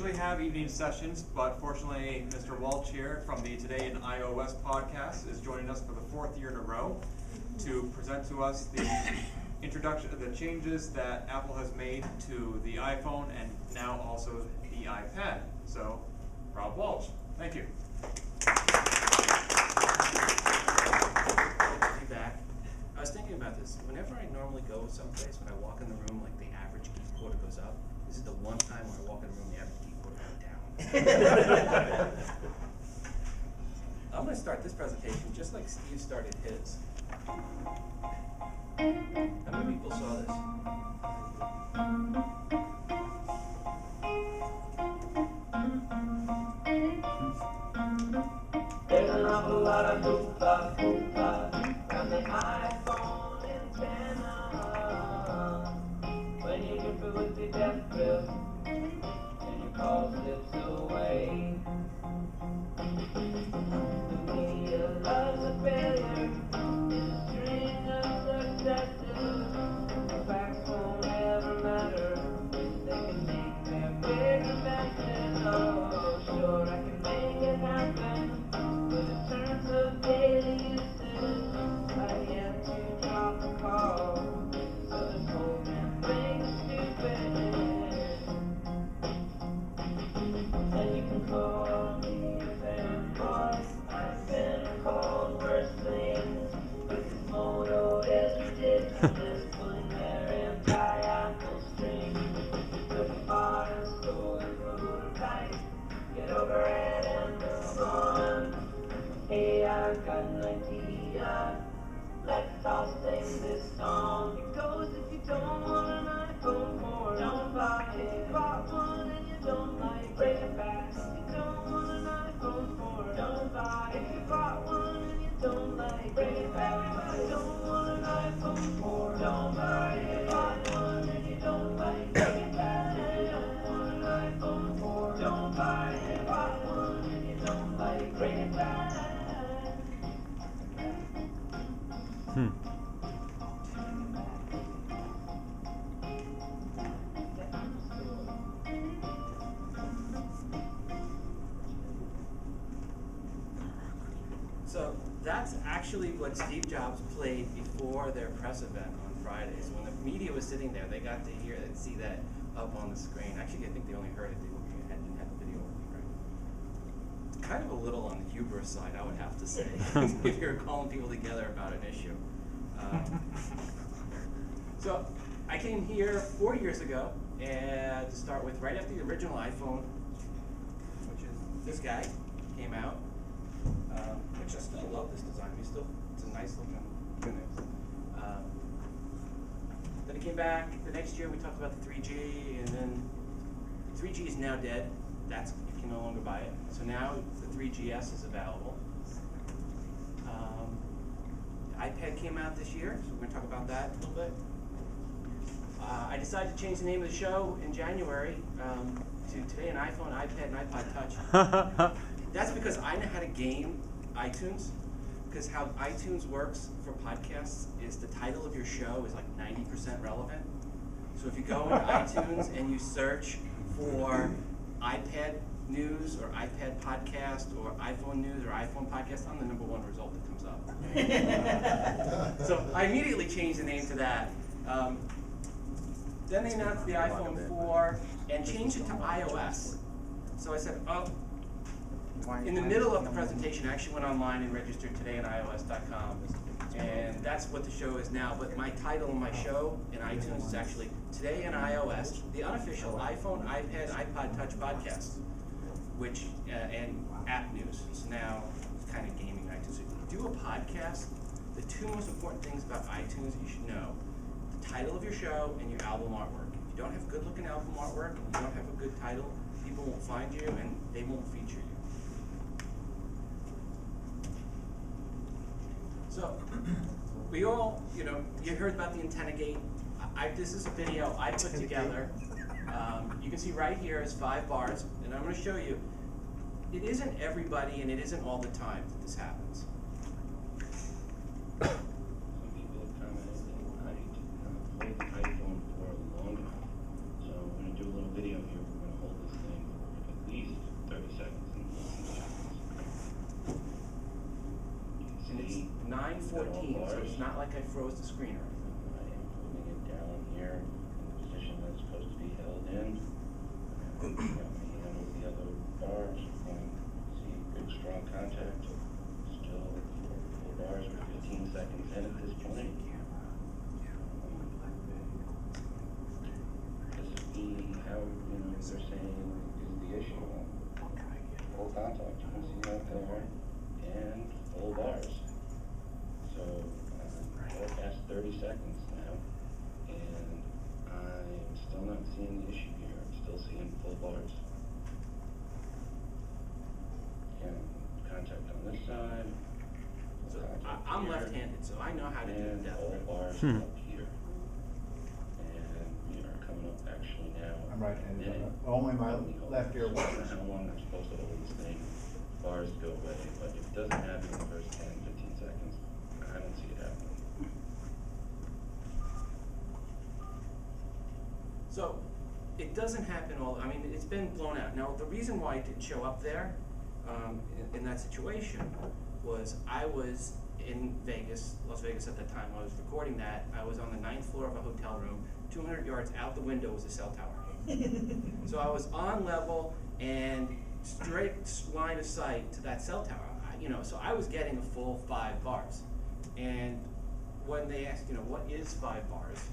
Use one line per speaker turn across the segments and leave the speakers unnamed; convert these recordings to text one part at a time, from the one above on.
usually have evening sessions, but fortunately Mr. Walsh here from the Today in iOS podcast is joining us for the 4th year in a row to present to us the introduction of the changes that Apple has made to the iPhone and now also the iPad. So, Rob Walsh, thank you.
Be back. I was thinking about this. Whenever I normally go someplace, when I walk in the room, like the average geek quota goes up. This is the one time when I walk in the room, the average geek quota goes down. I'm going to start this presentation just like Steve started his. How many people saw this?
There's an awful lot of hoo-ha from the iPhone antenna. When you get through with the death grip and your call slips away, the media loves a failure. It's a string of successes. The facts won't ever matter. They can make their bigger messes. Oh, sure, I can make it happen. But in terms of daily usage, I've yet to drop a call. So this whole damn thing is stupid. And you can call me a fanboy. I've been called worse things. But this motto is ridiculous. Pulling their anti-Apple string. Looking far and slow and prototype. Get over it and move on. Hey, I've got an idea. Let's all sing this song. It goes, if you don't want an iPhone 4, don't buy it. If you bought one and you don't like, bring it back. If you don't want an iPhone 4, don't buy it. If you bought one and you don't like, bring it back. If you don't want an iPhone 4, don't buy it. If you bought one and you don't like, bring it back. If you don't want an iPhone 4, don't buy it. If you bought one and you don't like, bring it back.
So that's actually what Steve Jobs played before their press event on Fridays. When the media was sitting there, they got to hear and see that up on the screen. Actually, I think they only heard it. They didn't have the video working, right? It's kind of a little on the hubris side, I would have to say, if you're calling people together about an issue. So I came here 4 years ago, and to start with, right after the original iPhone, which is this guy, came out. Which I still love this design. It's a nice looking unit. Then it came back the next year. We talked about the 3G, and then the 3G is now dead. You can no longer buy it. So now the 3GS is available. The iPad came out this year, so we're going to talk about that a little bit. I decided to change the name of the show in January to Today an iPhone, iPad, and iPod Touch. That's because I know how to game iTunes, because how iTunes works for podcasts is the title of your show is like 90% relevant. So if you go into iTunes and you search for iPad news or iPad podcast or iPhone news or iPhone podcast, I'm the #1 result that comes up. So I immediately changed the name to that. Then they announced the iPhone 4 and changed it to iOS. So I said, oh, in the middle of the presentation, I actually went online and registered todayios.com, and that's what the show is now. But my title of my show in iTunes is actually Today in iOS, the unofficial iPhone, iPad, iPod Touch podcast, which and app news. So now it's kind of gaming iTunes. So if you do a podcast, the two most important things about iTunes you should know: the title of your show and your album artwork. If you don't have good-looking album artwork, and you don't have a good title, people won't find you and they won't feature you. So, we all, you heard about the antenna gate. This is a video I put together. You can see right here is 5 bars, and I'm going to show you. It isn't everybody, and it isn't all the time that this happens.
Some people have commented that I need to hold the iPhone for longer. So we're going to do a little video here. We're going to hold this thing. We're going
14, so it's not like I froze the screen or anything.
I am putting it down here in the position that's supposed to be held in. Got my hand over the other bars. You can see good strong contact. Still 4 bars or 15 seconds in at this point. This is how, they're saying is the issue. Full contact, you can see that there, and full bars. So, we're past 30 seconds now, and I'm still not seeing the issue here. I'm still seeing full bars. And contact on this side.
So
contact
I'm
here,
left-handed, so I know how to do
and
depth.
full bars up here. And we are coming up actually now.
I'm right-handed.
Minute.
Only my left ear
I don't know
works.
how long I'm supposed to hold this thing. Bars go away, but if it doesn't happen in the first 10, 15 seconds, I don't see it happening.
So it doesn't happen all, I mean, it's been blown out. Now, the reason why it didn't show up there in that situation was I was in Vegas, Las Vegas at the time I was recording that. I was on the 9th floor of a hotel room. 200 yards out the window was a cell tower. So I was on level and straight line of sight to that cell tower. So I was getting a full 5 bars. And when they asked, what is 5 bars?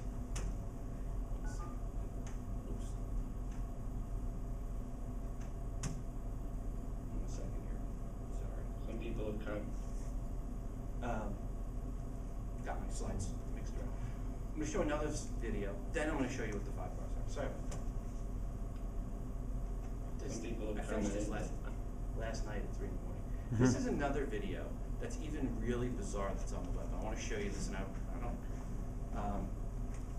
Let's see. Oops. 1 second here. Sorry.
Some people have come.
Got my slides mixed up. I'm going to show another video, then I'm going to show you what the 5 bars are. Sorry about that.
Some people have
I finished this
commented.
last night at 3 in the morning. This is another video that's even really bizarre that's on the web. I want to show you this, and I don't.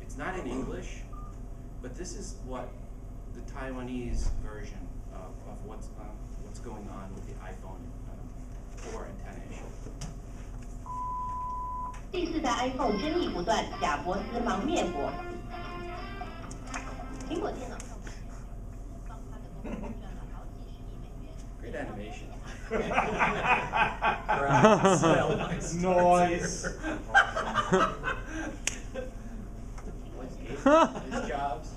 It's not in English, but this is what the Taiwanese version of what's going on with the iPhone 4 and 10 issue.
第4代 iPhone 争议不断，贾伯斯忙灭火。苹果电脑上市帮他的公司赚了好几十亿美元。
Great animation.
Noise.
His jobs.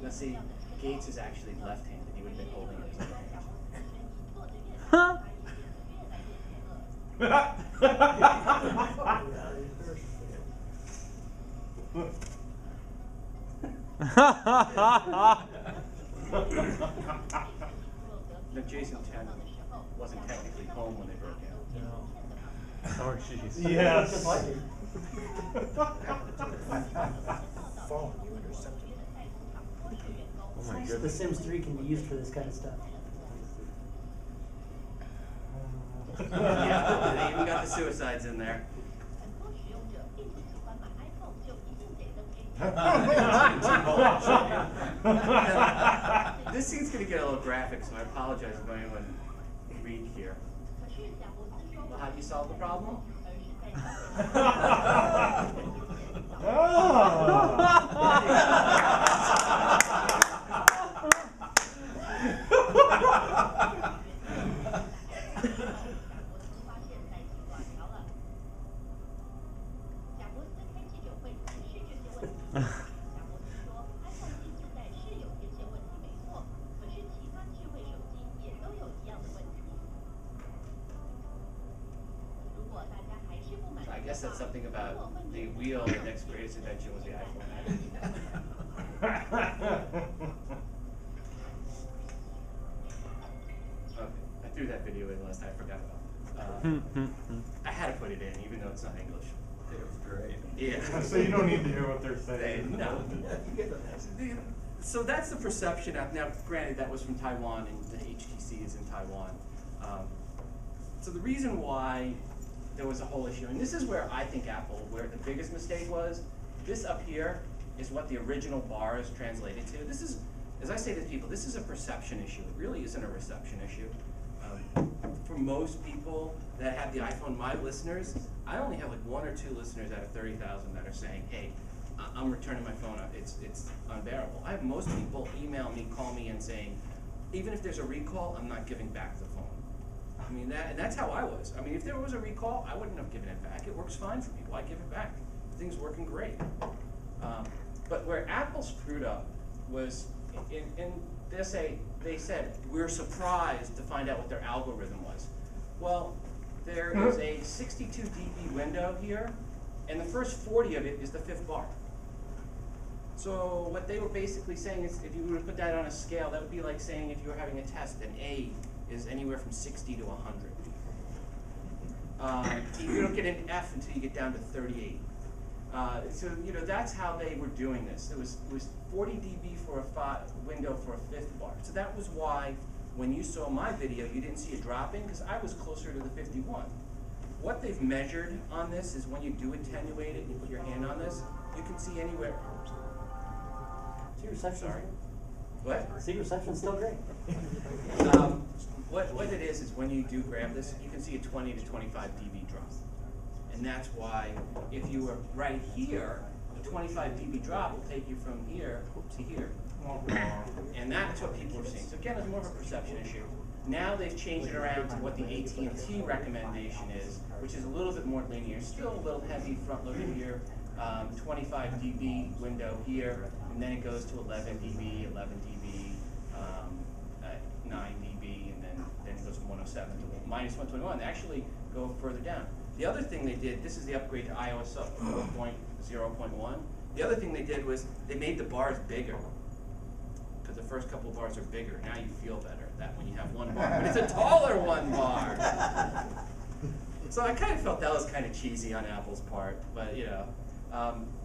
Now see, Gates is actually left-handed. He would have been holding it as Now Jason Chen wasn't technically home when they broke out.
Oh, jeez.
Yes.
Phone, you intercepted. Oh my
The
goodness.
Sims 3 can be used for this kind of stuff.
Yeah, they even got the suicides in there.
很多使用者并不喜欢买 iPhone 就一定得登黑。
This scene's gonna get a little graphic, so I apologize if anyone read here.
可是贾伯斯说，
Well, how do you solve the problem?
而是在 发现在一起网聊了。贾伯斯开记者会解释这些问题。贾伯斯说 ，iPhone 第4代是有天线问题没错，可是其他智慧手机也都有一样的问题。如果大家还是不满
So
意
I guess that's something about the wheel. The next greatest invention was the iPhone. Okay, I threw that video in last night. I forgot about it. I had to put it in, even though it's not English.
It was great.
Yeah.
So you don't need to hear what they're saying.
No. So that's the perception. Now, granted, that was from Taiwan, and the HTC is in Taiwan. So the reason why there was a whole issue, and this is where I think Apple, where the biggest mistake was, this up here is what the original bars translated to. This is, as I say to people, this is a perception issue. It really isn't a reception issue. For most people that have the iPhone, my listeners, I only have like 1 or 2 listeners out of 30,000 that are saying, hey, I'm returning my phone, it's unbearable. I have most people email me, call me and saying, even if there's a recall, I'm not giving back the phone. I mean, that's how I was. I mean, if there was a recall, I wouldn't have given it back. It works fine for me. Why give it back? Things working great. But where Apple screwed up was, they said, we're surprised to find out what their algorithm was. Well, there is a 62 dB window here, and the first 40 of it is the 5th bar. So what they were basically saying is, if you were to put that on a scale, that would be like saying if you were having a test, an A is anywhere from 60 to 100. You don't get an F until you get down to 38. So that's how they were doing this. It was 40 dB for a window for a 5th bar. So that was why when you saw my video, you didn't see it dropping, because I was closer to the 51. What they've measured on this is when you do attenuate it and you put your hand on this, you can see anywhere.
See, reception.
Sorry. What?
See, reception's still great.
What it is when you do grab this, you can see a 20 to 25 dB drop. And that's why if you were right here, a 25 dB drop will take you from here to here. And that's what people are seeing. So again, it's more of a perception issue. Now they've changed it around to what the AT&T recommendation is, which is a little bit more linear. Still a little heavy front loaded here, 25 dB window here, and then it goes to 11 dB, 11 dB, 9 dB, and then it goes from 107 to minus 121. They actually go further down. The other thing they did, this is the upgrade to iOS 4.0.1. The other thing they did was they made the bars bigger, because the first couple of bars are bigger. Now you feel better that when you have one bar, but it's a taller one bar. So I kind of felt that was kind of cheesy on Apple's part, but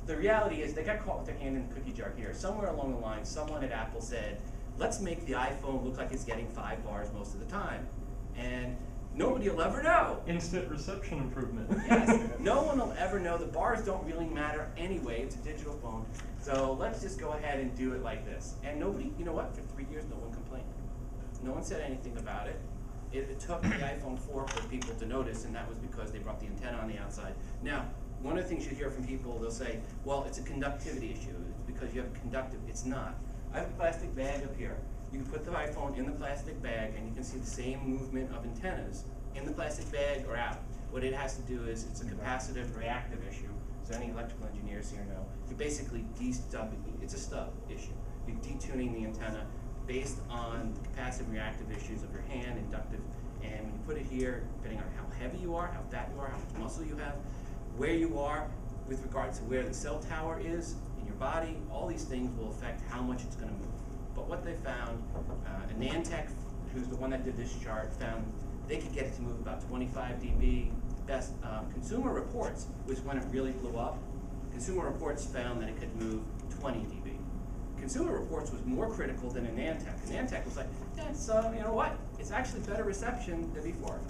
the reality is they got caught with their hand in the cookie jar here. Somewhere along the line, someone at Apple said, let's make the iPhone look like it's getting 5 bars most of the time. And nobody will ever know.
Instant reception improvement.
Yes, no one will ever know. The bars don't really matter anyway. It's a digital phone. So let's just go ahead and do it like this. And nobody, you know what? For 3 years, no one complained. No one said anything about it. It took the iPhone 4 for people to notice, and that was because they brought the antenna on the outside. Now, one of the things you hear from people, they'll say, well, it's a conductivity issue. It's because you have conductive. It's not. I have a plastic bag up here. You can put the iPhone in the plastic bag, and you can see the same movement of antennas in the plastic bag or out. What it has to do is it's a capacitive reactive issue. So any electrical engineers here know. You're basically de-stubbing. It's a stub issue. You're detuning the antenna based on the capacitive reactive issues of your hand, inductive, and when you put it here, depending on how heavy you are, how fat you are, how much muscle you have, where you are with regards to where the cell tower is in your body, all these things will affect how much it's going to move. But what they found, Anantech, who's the one that did this chart, found they could get it to move about 25 dB. Best Consumer Reports was when it really blew up. Consumer Reports found that it could move 20 dB. Consumer Reports was more critical than Anantech. Anantech was like, yeah, so you know what? It's actually better reception than before.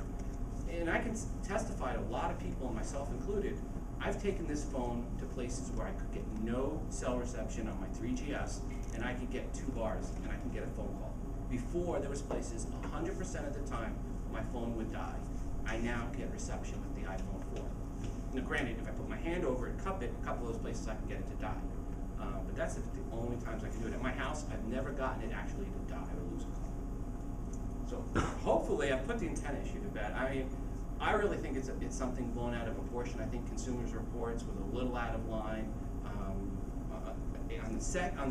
And I can testify to a lot of people, and myself included, I've taken this phone to places where I could get no cell reception on my 3GS, and I could get 2 bars, and I can get a phone call. Before, there was places 100% of the time my phone would die. I now get reception with the iPhone 4. Now granted, if I put my hand over it, cup it, a couple of those places I can get it to die. But that's the only times I can do it. At my house, I've never gotten it actually to die or lose a call. So hopefully I've put the antenna issue to bed. I mean, I really think it's something blown out of proportion. I think Consumers Reports was a little out of line. On the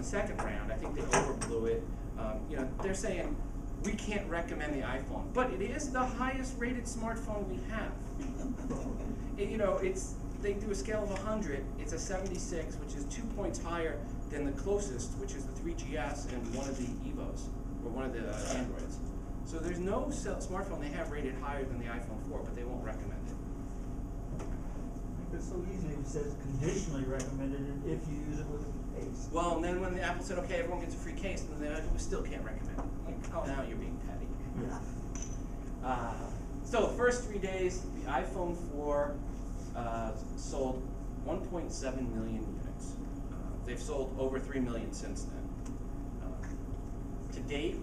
second round, I think they overblew it. They're saying we can't recommend the iPhone, but it is the highest rated smartphone we have. They do a scale of 100. It's a 76, which is 2 points higher than the closest, which is the 3GS and one of the Evos, or one of the Androids. So there's no smartphone they have rated higher than the iPhone 4, but they won't recommend it.
It's so easy, it says conditionally recommended if you use it with a case.
Well, and then when the Apple said, okay, everyone gets a free case, and then we still can't recommend it. Like, now you're being petty.
Yeah.
So the first 3 days, the iPhone 4 sold 1.7 million units. They've sold over 3 million since then. To date,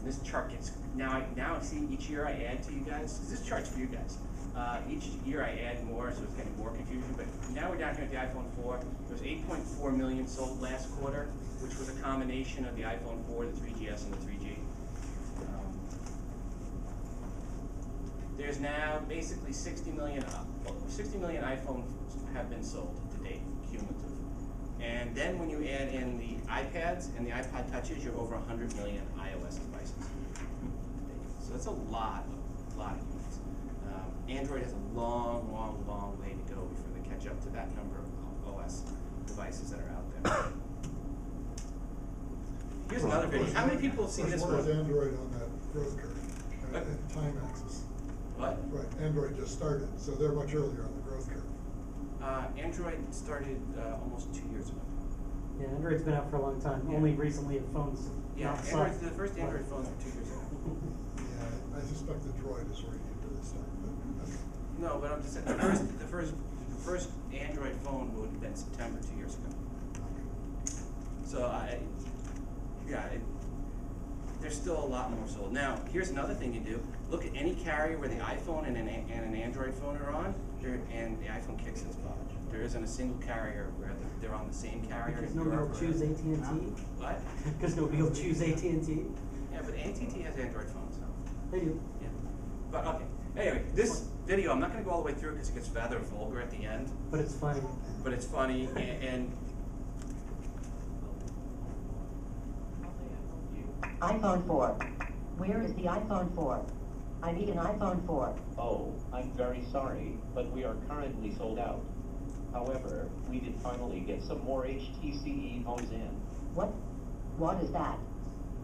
this chart gets, now I see each year I add to you guys, because this chart's for you guys. Each year I add more, so it's getting more confusion, but now we're down here at the iPhone 4. There was 8.4 million sold last quarter, which was a combination of the iPhone 4, the 3GS, and the 3G. There's now basically 60 million iPhones have been sold to date, cumulative. And then when you add in the iPads and the iPod touches, you're over 100 million iOS devices. So that's a lot of units. Android has a long way to go before they catch up to that number of OS devices that are out there. Here's another video. How many people have seen this
Where's
one?
Android on that growth curve, time axis?
What?
Right, Android just started, so they're much earlier on the growth curve.
Android started almost 2 years ago.
Yeah, Android's been out for a long time.
Yeah.
Only recently have phones.
Yeah,
not
Android,
sucked.
the first Android phones were 2 years ago.
Yeah, I suspect the Droid is where you need to this time, but, okay.
No, but I'm just saying, the first Android phone would have been September 2 years ago. So there's still a lot more sold. Now, here's another thing you do. Look at any carrier where the iPhone and an Android phone are on, and the iPhone kicks its butt. There isn't a single carrier where they're on the same carrier.
Because nobody will choose AT&T.
What?
Because nobody will choose AT&T.
Yeah, but AT&T has Android phones.
They do.
Yeah. But okay. Anyway, this video, I'm not going to go all the way through because it gets rather vulgar at the end.
But it's funny.
But it's funny and
iPhone 4. Where is the iPhone 4? I need an iPhone 4.
Oh, I'm very sorry, but we are currently sold out. However, we did finally get some more HTC phones in.
What? What is that?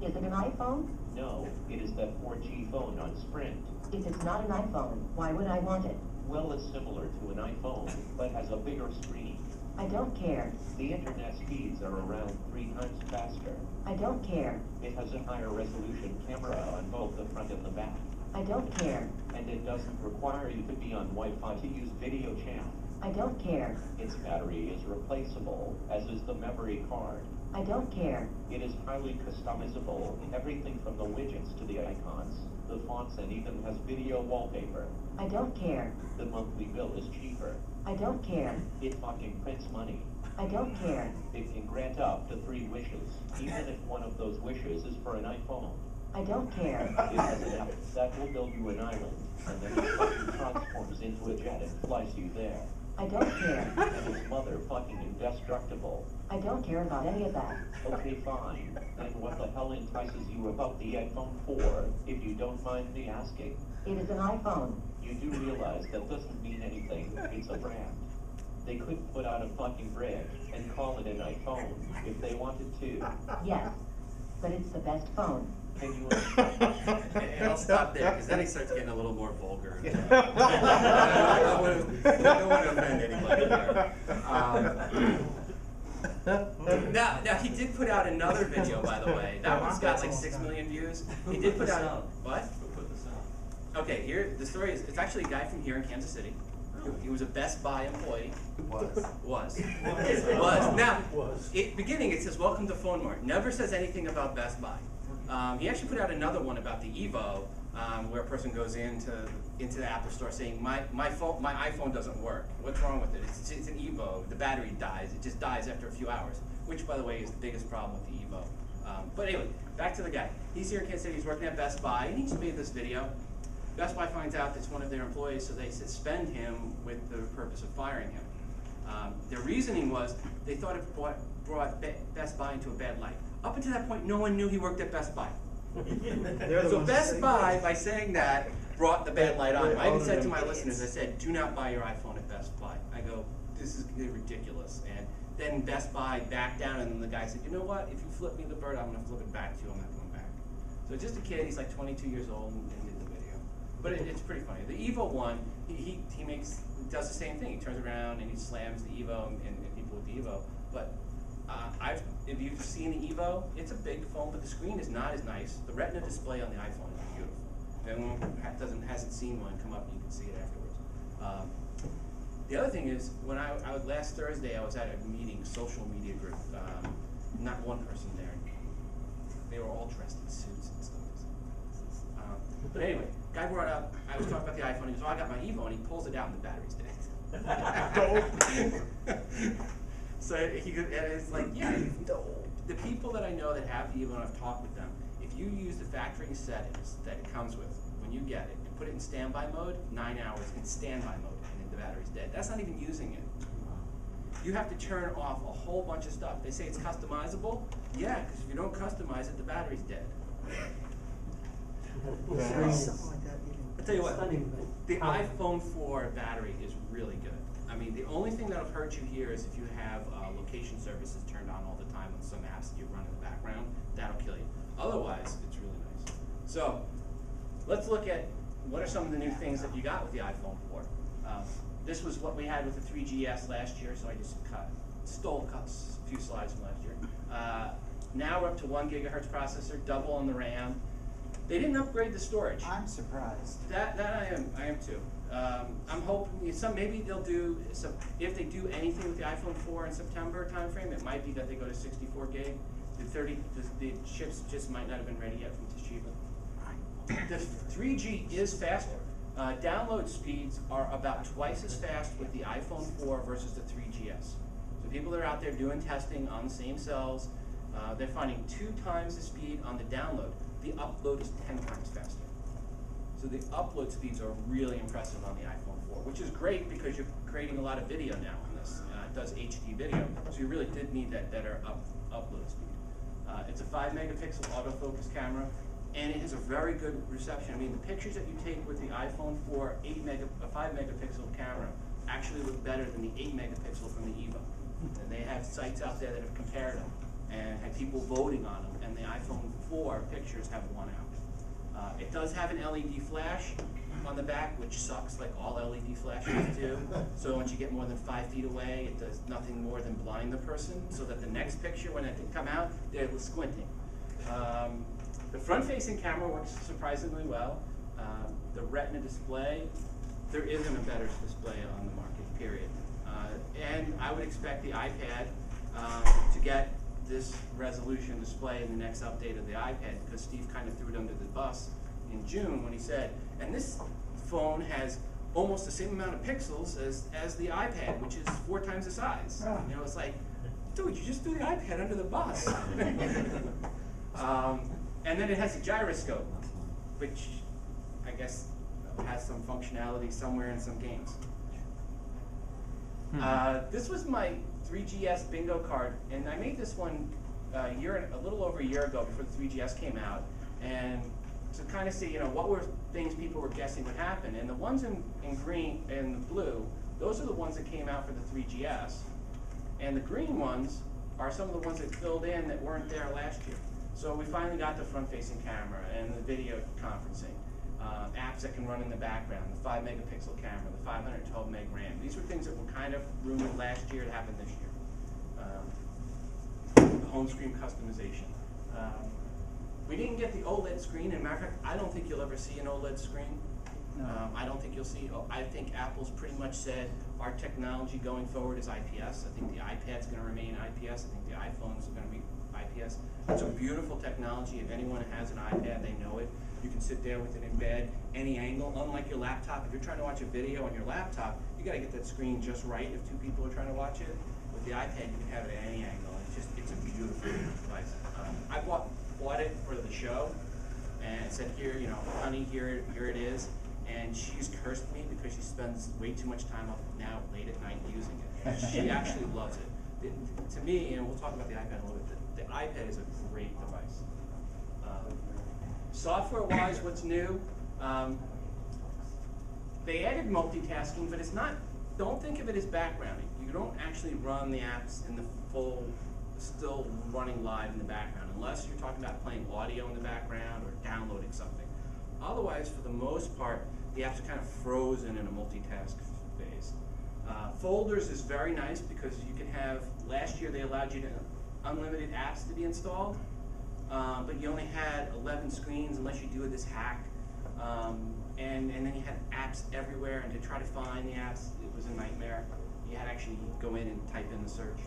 Is it an iPhone?
No, it is that 4G phone on Sprint.
If it's not an iPhone, why would I want it?
Well, it's similar to an iPhone, but has a bigger screen.
I don't care.
The internet speeds are around 3 times faster.
I don't care.
It has a higher resolution camera on both the front and the back.
I don't care.
And it doesn't require you to be on Wi-Fi to use video chat.
I don't care.
Its battery is replaceable, as is the memory card.
I don't care.
It is highly customizable, everything from the widgets to the icons, the fonts, and even has video wallpaper.
I don't care.
The monthly bill is cheaper.
I don't care.
It fucking prints money.
I don't care.
It can grant up to 3 wishes, even if one of those wishes is for an iPhone.
I don't care.
It has an app that will build you an island, and then it fucking transforms into a jet and flies you there.
I don't care.
And it's motherfucking indestructible.
I don't care about any of that.
Okay, fine. And what the hell entices you about the iPhone 4, if you don't mind me asking?
It is an iPhone.
You do realize that doesn't mean anything. It's a brand. They could put out a fucking brick and call it an iPhone if they wanted to.
Yes, but it's the best phone.
Can you
and I'll stop there because then he starts getting a little more vulgar. I don't want to offend anybody here. Now he did put out another video, by the way. That one's got like 6 million views. He did put out what?
Who put this out?
Okay, here the story is. It's actually a guy from here in Kansas City. He was a Best Buy employee. Was. Now, beginning it says, "Welcome to Phone Mart." Never says anything about Best Buy. He actually put out another one about the Evo, where a person goes into the Apple store saying, my iPhone doesn't work. What's wrong with it? It's an Evo. The battery dies. It just dies after a few hours, which, by the way, is the biggest problem with the Evo. But anyway, back to the guy. He's here in Kansas City. He's working at Best Buy, and he just made this video. Best Buy finds out that's one of their employees, so they suspend him with the purpose of firing him. Their reasoning was they thought it brought Best Buy into a bad light. Up until that point, no one knew he worked at Best Buy. So Best Buy, by saying that, brought the bad light on him. I even said to my listeners, I said, do not buy your iPhone at Best Buy. I go, this is ridiculous. And then Best Buy backed down, and then the guy said, you know what? If you flip me the bird, I'm going to flip it back to you. I'm not going back. So just a kid, he's like 22 years old and did the video. But it's pretty funny. The Evo one, he does the same thing. He turns around and he slams the Evo and people with the Evo. But if you've seen the Evo, it's a big phone, but the screen is not as nice. The Retina display on the iPhone is beautiful. And anyone hasn't seen one, come up and you can see it afterwards. The other thing is, when last Thursday, I was at a meeting, social media group. Not one person there. They were all dressed in suits and stuff. But anyway, guy brought up, I was talking about the iPhone. He goes, "Oh, I got my Evo," and he pulls it out, and the battery's dead. So it's like, yeah, the people that I know that have the Evo, and I've talked with them, if you use the factory settings that it comes with when you get it, put it in standby mode, 9 hours in standby mode, and the battery's dead. That's not even using it. You have to turn off a whole bunch of stuff. They say it's customizable. Yeah, because if you don't customize it, the battery's dead. I'll tell you what, the iPhone 4 battery is really good. I mean, the only thing that'll hurt you here is if you have location services turned on all the time on some apps that you run in the background. That'll kill you. Otherwise, it's really nice. So, let's look at what are some of the new things that you got with the iPhone 4. This was what we had with the 3GS last year, so I just stole a few slides from last year. Now we're up to 1 gigahertz processor, double on the RAM. They didn't upgrade the storage.
I'm surprised.
That I am too. I'm hoping maybe they'll do some. If they do anything with the iPhone 4 in September timeframe, it might be that they go to 64 gig. The chips just might not have been ready yet from Toshiba. The 3G is faster. Download speeds are about twice as fast with the iPhone 4 versus the 3GS. So people that are out there doing testing on the same cells, they're finding 2 times the speed on the download. The upload is 10 times faster. So the upload speeds are really impressive on the iPhone 4, which is great because you're creating a lot of video now on this. It does HD video, so you really did need that better upload speed. It's a 5 megapixel autofocus camera, and it has a very good reception. I mean, the pictures that you take with the iPhone 4 a 5 megapixel camera actually look better than the 8 megapixel from the Evo. And they have sites out there that have compared them and had people voting on them, and the iPhone 4 pictures have won out. It does have an LED flash on the back, which sucks like all LED flashes do. So once you get more than 5 feet away, it does nothing more than blind the person, so that the next picture, when it come out, they're squinting. The front-facing camera works surprisingly well. The Retina display, there isn't a better display on the market, period. And I would expect the iPad to get this resolution display in the next update of the iPad, because Steve kind of threw it under the bus in June when he said, and this phone has almost the same amount of pixels as the iPad, which is 4 times the size. You know, it's like, dude, you just threw the iPad under the bus. And then it has a gyroscope, which I guess has some functionality somewhere in some games. This was my 3GS bingo card, and I made this one a little over a year ago before the 3GS came out, and to kind of see, you know, what were things people were guessing would happen. And the ones in green and the blue, those are the ones that came out for the 3GS, and the green ones are some of the ones that filled in that weren't there last year. So we finally got the front-facing camera and the video conferencing, apps that can run in the background, the 5 megapixel camera, the 512 meg RAM. These were things that were kind of rumored last year to happen this year. The home screen customization. We didn't get the OLED screen. As a matter of fact, I don't think you'll ever see an OLED screen. No. I don't think you'll see. I think Apple's pretty much said our technology going forward is IPS. I think the iPad's going to remain IPS. I think the iPhones are going to be IPS. It's a beautiful technology. If anyone has an iPad, they know it. You can sit there with it in bed, any angle. Unlike your laptop, if you're trying to watch a video on your laptop, you got to get that screen just right if 2 people are trying to watch it. With the iPad, you can have it at any angle. It's a beautiful device. I bought it for the show, and said, here, you know, honey, here it is. And she's cursed me because she spends way too much time up now late at night using it. She actually loves it. To me, and we'll talk about the iPad a little bit, the iPad is a great device. Software-wise, what's new? They added multitasking, but it's not, don't think of it as backgrounding. You don't actually run the apps in the full, still running live in the background, unless you're talking about playing audio in the background or downloading something. Otherwise, for the most part, the apps are kind of frozen in a multitask phase. Folders is very nice because you can have, last year they allowed you to unlimited apps to be installed, but you only had 11 screens unless you do this hack. And then you had apps everywhere, and to try to find the apps, it was a nightmare. You had to actually go in and type in the search.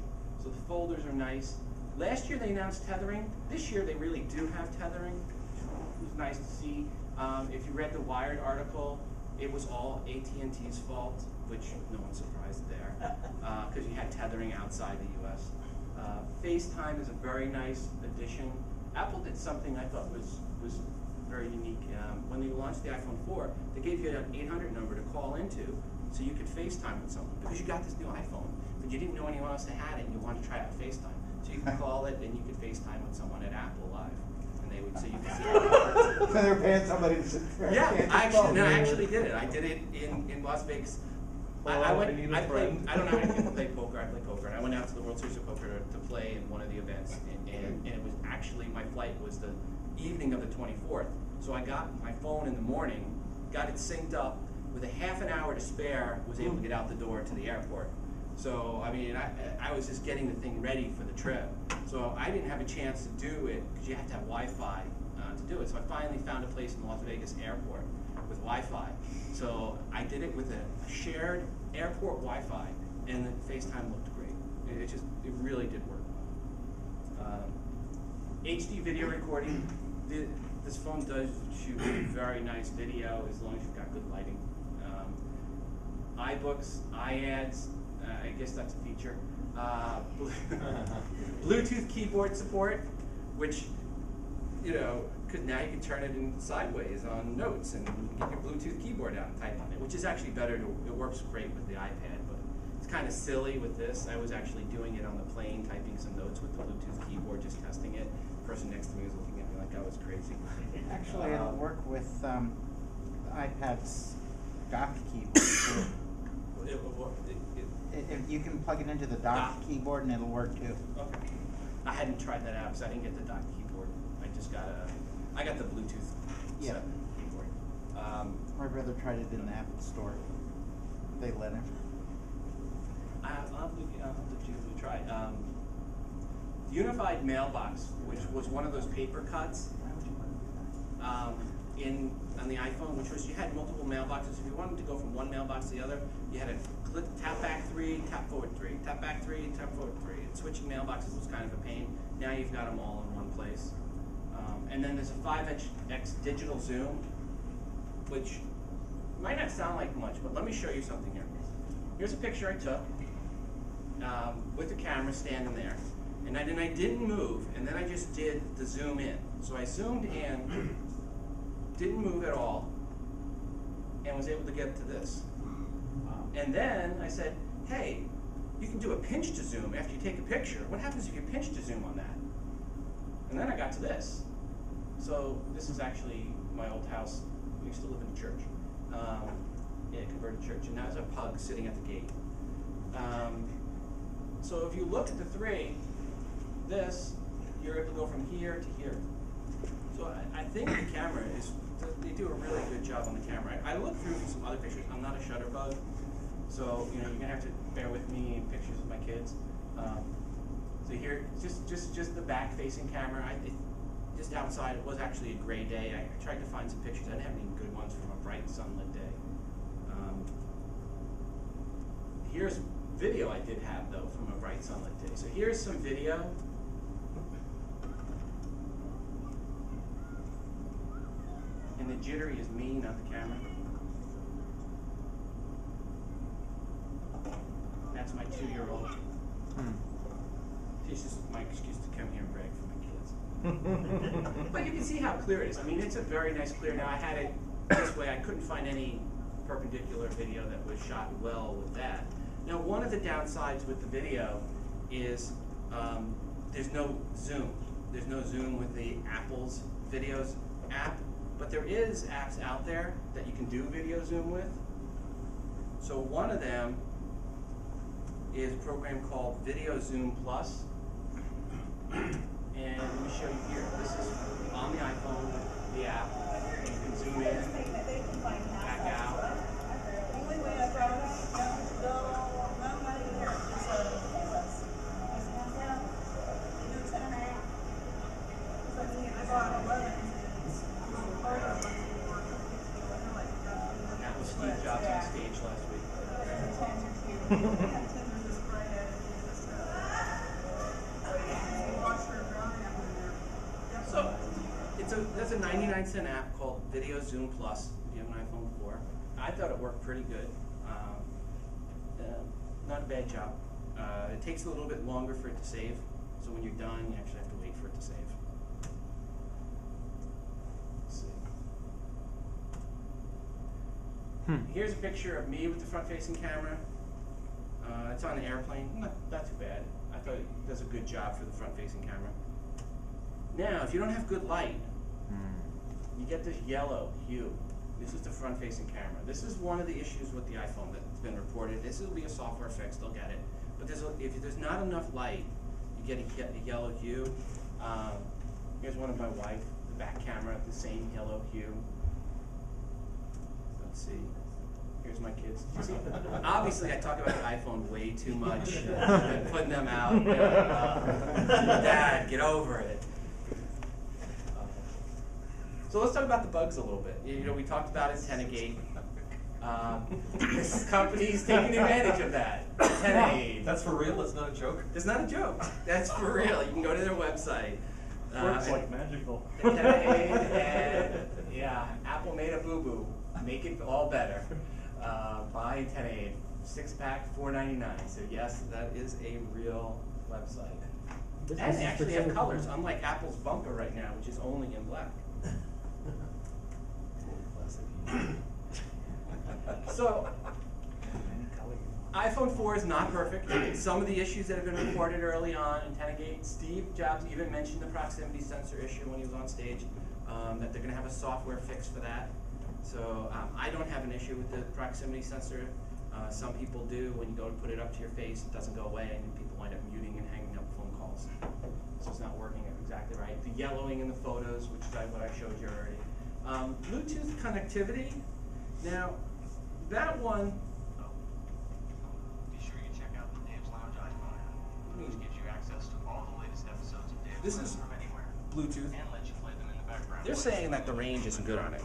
So the folders are nice. Last year they announced tethering. This year they really do have tethering. It was nice to see. If you read the Wired article, it was all AT&T's fault, which no one's surprised there, because you had tethering outside the US. FaceTime is a very nice addition. Apple did something I thought was very unique. When they launched the iPhone 4, they gave you an 800 number to call into so you could FaceTime with someone because you got this new iPhone, but you didn't know anyone else that had it and you wanted to try out FaceTime. So you could call it and you could FaceTime with someone at Apple Live. And they would, so you could see how it works.
So they're paying somebody to sit there.
Yeah,
and
I
phone.
actually did it. I did it in Las Vegas. I played, I don't know how to play poker, I play poker, and I went out to the World Series of Poker to play in one of the events, and it was actually, my flight was the evening of the 24th, so I got my phone in the morning, got it synced up, with a half an hour to spare, was able to get out the door to the airport. So, I mean, I was just getting the thing ready for the trip, so I didn't have a chance to do it, because you have to have Wi-Fi to do it, so I finally found a place in the Las Vegas airport with Wi-Fi. So I did it with a shared airport Wi-Fi, and the FaceTime looked great. It really did work well. HD video recording. This phone does shoot very nice video as long as you've got good lighting. iBooks, iAds, I guess that's a feature. Bluetooth keyboard support, which, you know, because now you can turn it in sideways on notes and get your Bluetooth keyboard out and type on it, which is actually better. It works great with the iPad, but it's kind of silly with this. I was actually doing it on the plane, typing some notes with the Bluetooth keyboard, just testing it. The person next to me was looking at me like I was crazy.
Actually, it'll work with the iPad's dock keyboard. If you can plug it into the dock keyboard and it'll work too.
Okay. I hadn't tried that out because I didn't get the dock keyboard. I got the Bluetooth set keyboard.
My brother tried it in the Apple store. They let him.
I'll have to give it a try. The Unified Mailbox, which was one of those paper cuts on the iPhone, which was you had multiple mailboxes. If you wanted to go from one mailbox to the other, you had to click, tap back 3, tap forward 3, tap back 3, tap forward 3. And switching mailboxes was kind of a pain. Now you've got them all in one place. And then there's a 5x digital zoom, which might not sound like much, but let me show you something here. Here's a picture I took with the camera standing there. And then I didn't move, and then I just did the zoom in. So I zoomed in, didn't move at all, and was able to get to this. And then I said, hey, you can do a pinch to zoom after you take a picture. What happens if you pinch to zoom on that? And then I got to this. So this is actually my old house. We used to live in a church, a converted church, and now there's a pug sitting at the gate. So if you look at the 3, you're able to go from here to here. So I think the camera they do a really good job on the camera. I looked through some other pictures. I'm not a shutter bug, so you know you're gonna have to bear with me in pictures of my kids. So here, just the back-facing camera. Just outside, it was actually a gray day. I tried to find some pictures. I didn't have any good ones from a bright sunlit day. Here's video I did have though from a bright sunlit day. So here's some video. And the jittery is me, not the camera. That's my 2-year-old. It's just my excuse to come here and brag for my kids. But you can see how clear it is. I mean, it's a very nice clear. Now, I had it this way. I couldn't find any perpendicular video that was shot well with that. Now, one of the downsides with the video is there's no zoom. There's no zoom with the Apple's Videos app. But there is apps out there that you can do video zoom with. So one of them is a program called Video Zoom Plus. And let me show you here. This is on the iPhone, the app. And you can zoom in, back out. That was Steve Jobs on stage last week. So, there's a 99-cent app called Video Zoom Plus if you have an iPhone 4. I thought it worked pretty good. Not a bad job. It takes a little bit longer for it to save. So when you're done, you actually have to wait for it to save. Let's see. Here's a picture of me with the front-facing camera. It's on an airplane. Not too bad. I thought it does a good job for the front-facing camera. Now, if you don't have good light, you get this yellow hue. This is the front-facing camera. This is one of the issues with the iPhone that's been reported. This will be a software fix. They'll get it. But if there's not enough light, you get a yellow hue. Here's one of my wife, the back camera, the same yellow hue. Let's see. Here's my kids. Obviously, I talk about the iPhone way too much. And putting them out. Dad, get over it. So let's talk about the bugs a little bit. You know, we talked about AntennaGate. This company's taking advantage of that. AntennaAid.
That's for real? That's not a joke?
It's not a joke. That's for real. You can go to their website.
Works like magical.
AntennaAid and yeah, Apple made a boo-boo. Make it all better. Buy AntennaAid. 6-pack, $4.99. So yes, that is a real website. And they actually have colors, unlike Apple's bumper right now, which is only in black. So, iPhone 4 is not perfect. Some of the issues that have been reported early on, AntennaGate, Steve Jobs even mentioned the proximity sensor issue when he was on stage, that they're going to have a software fix for that. So I don't have an issue with the proximity sensor. Some people do. When you go to put it up to your face, it doesn't go away, and people wind up muting and hanging up phone calls. So it's not working exactly right. The yellowing in the photos, which is what I showed you already. Bluetooth connectivity. Now, that one.
Be sure you check out the Dave's Lounge iPhone app, which gives you access to all the latest episodes of Dave's
This
Lounge
is
from anywhere.
Bluetooth.
And let you play them in the background.
They're saying that the range isn't good on it.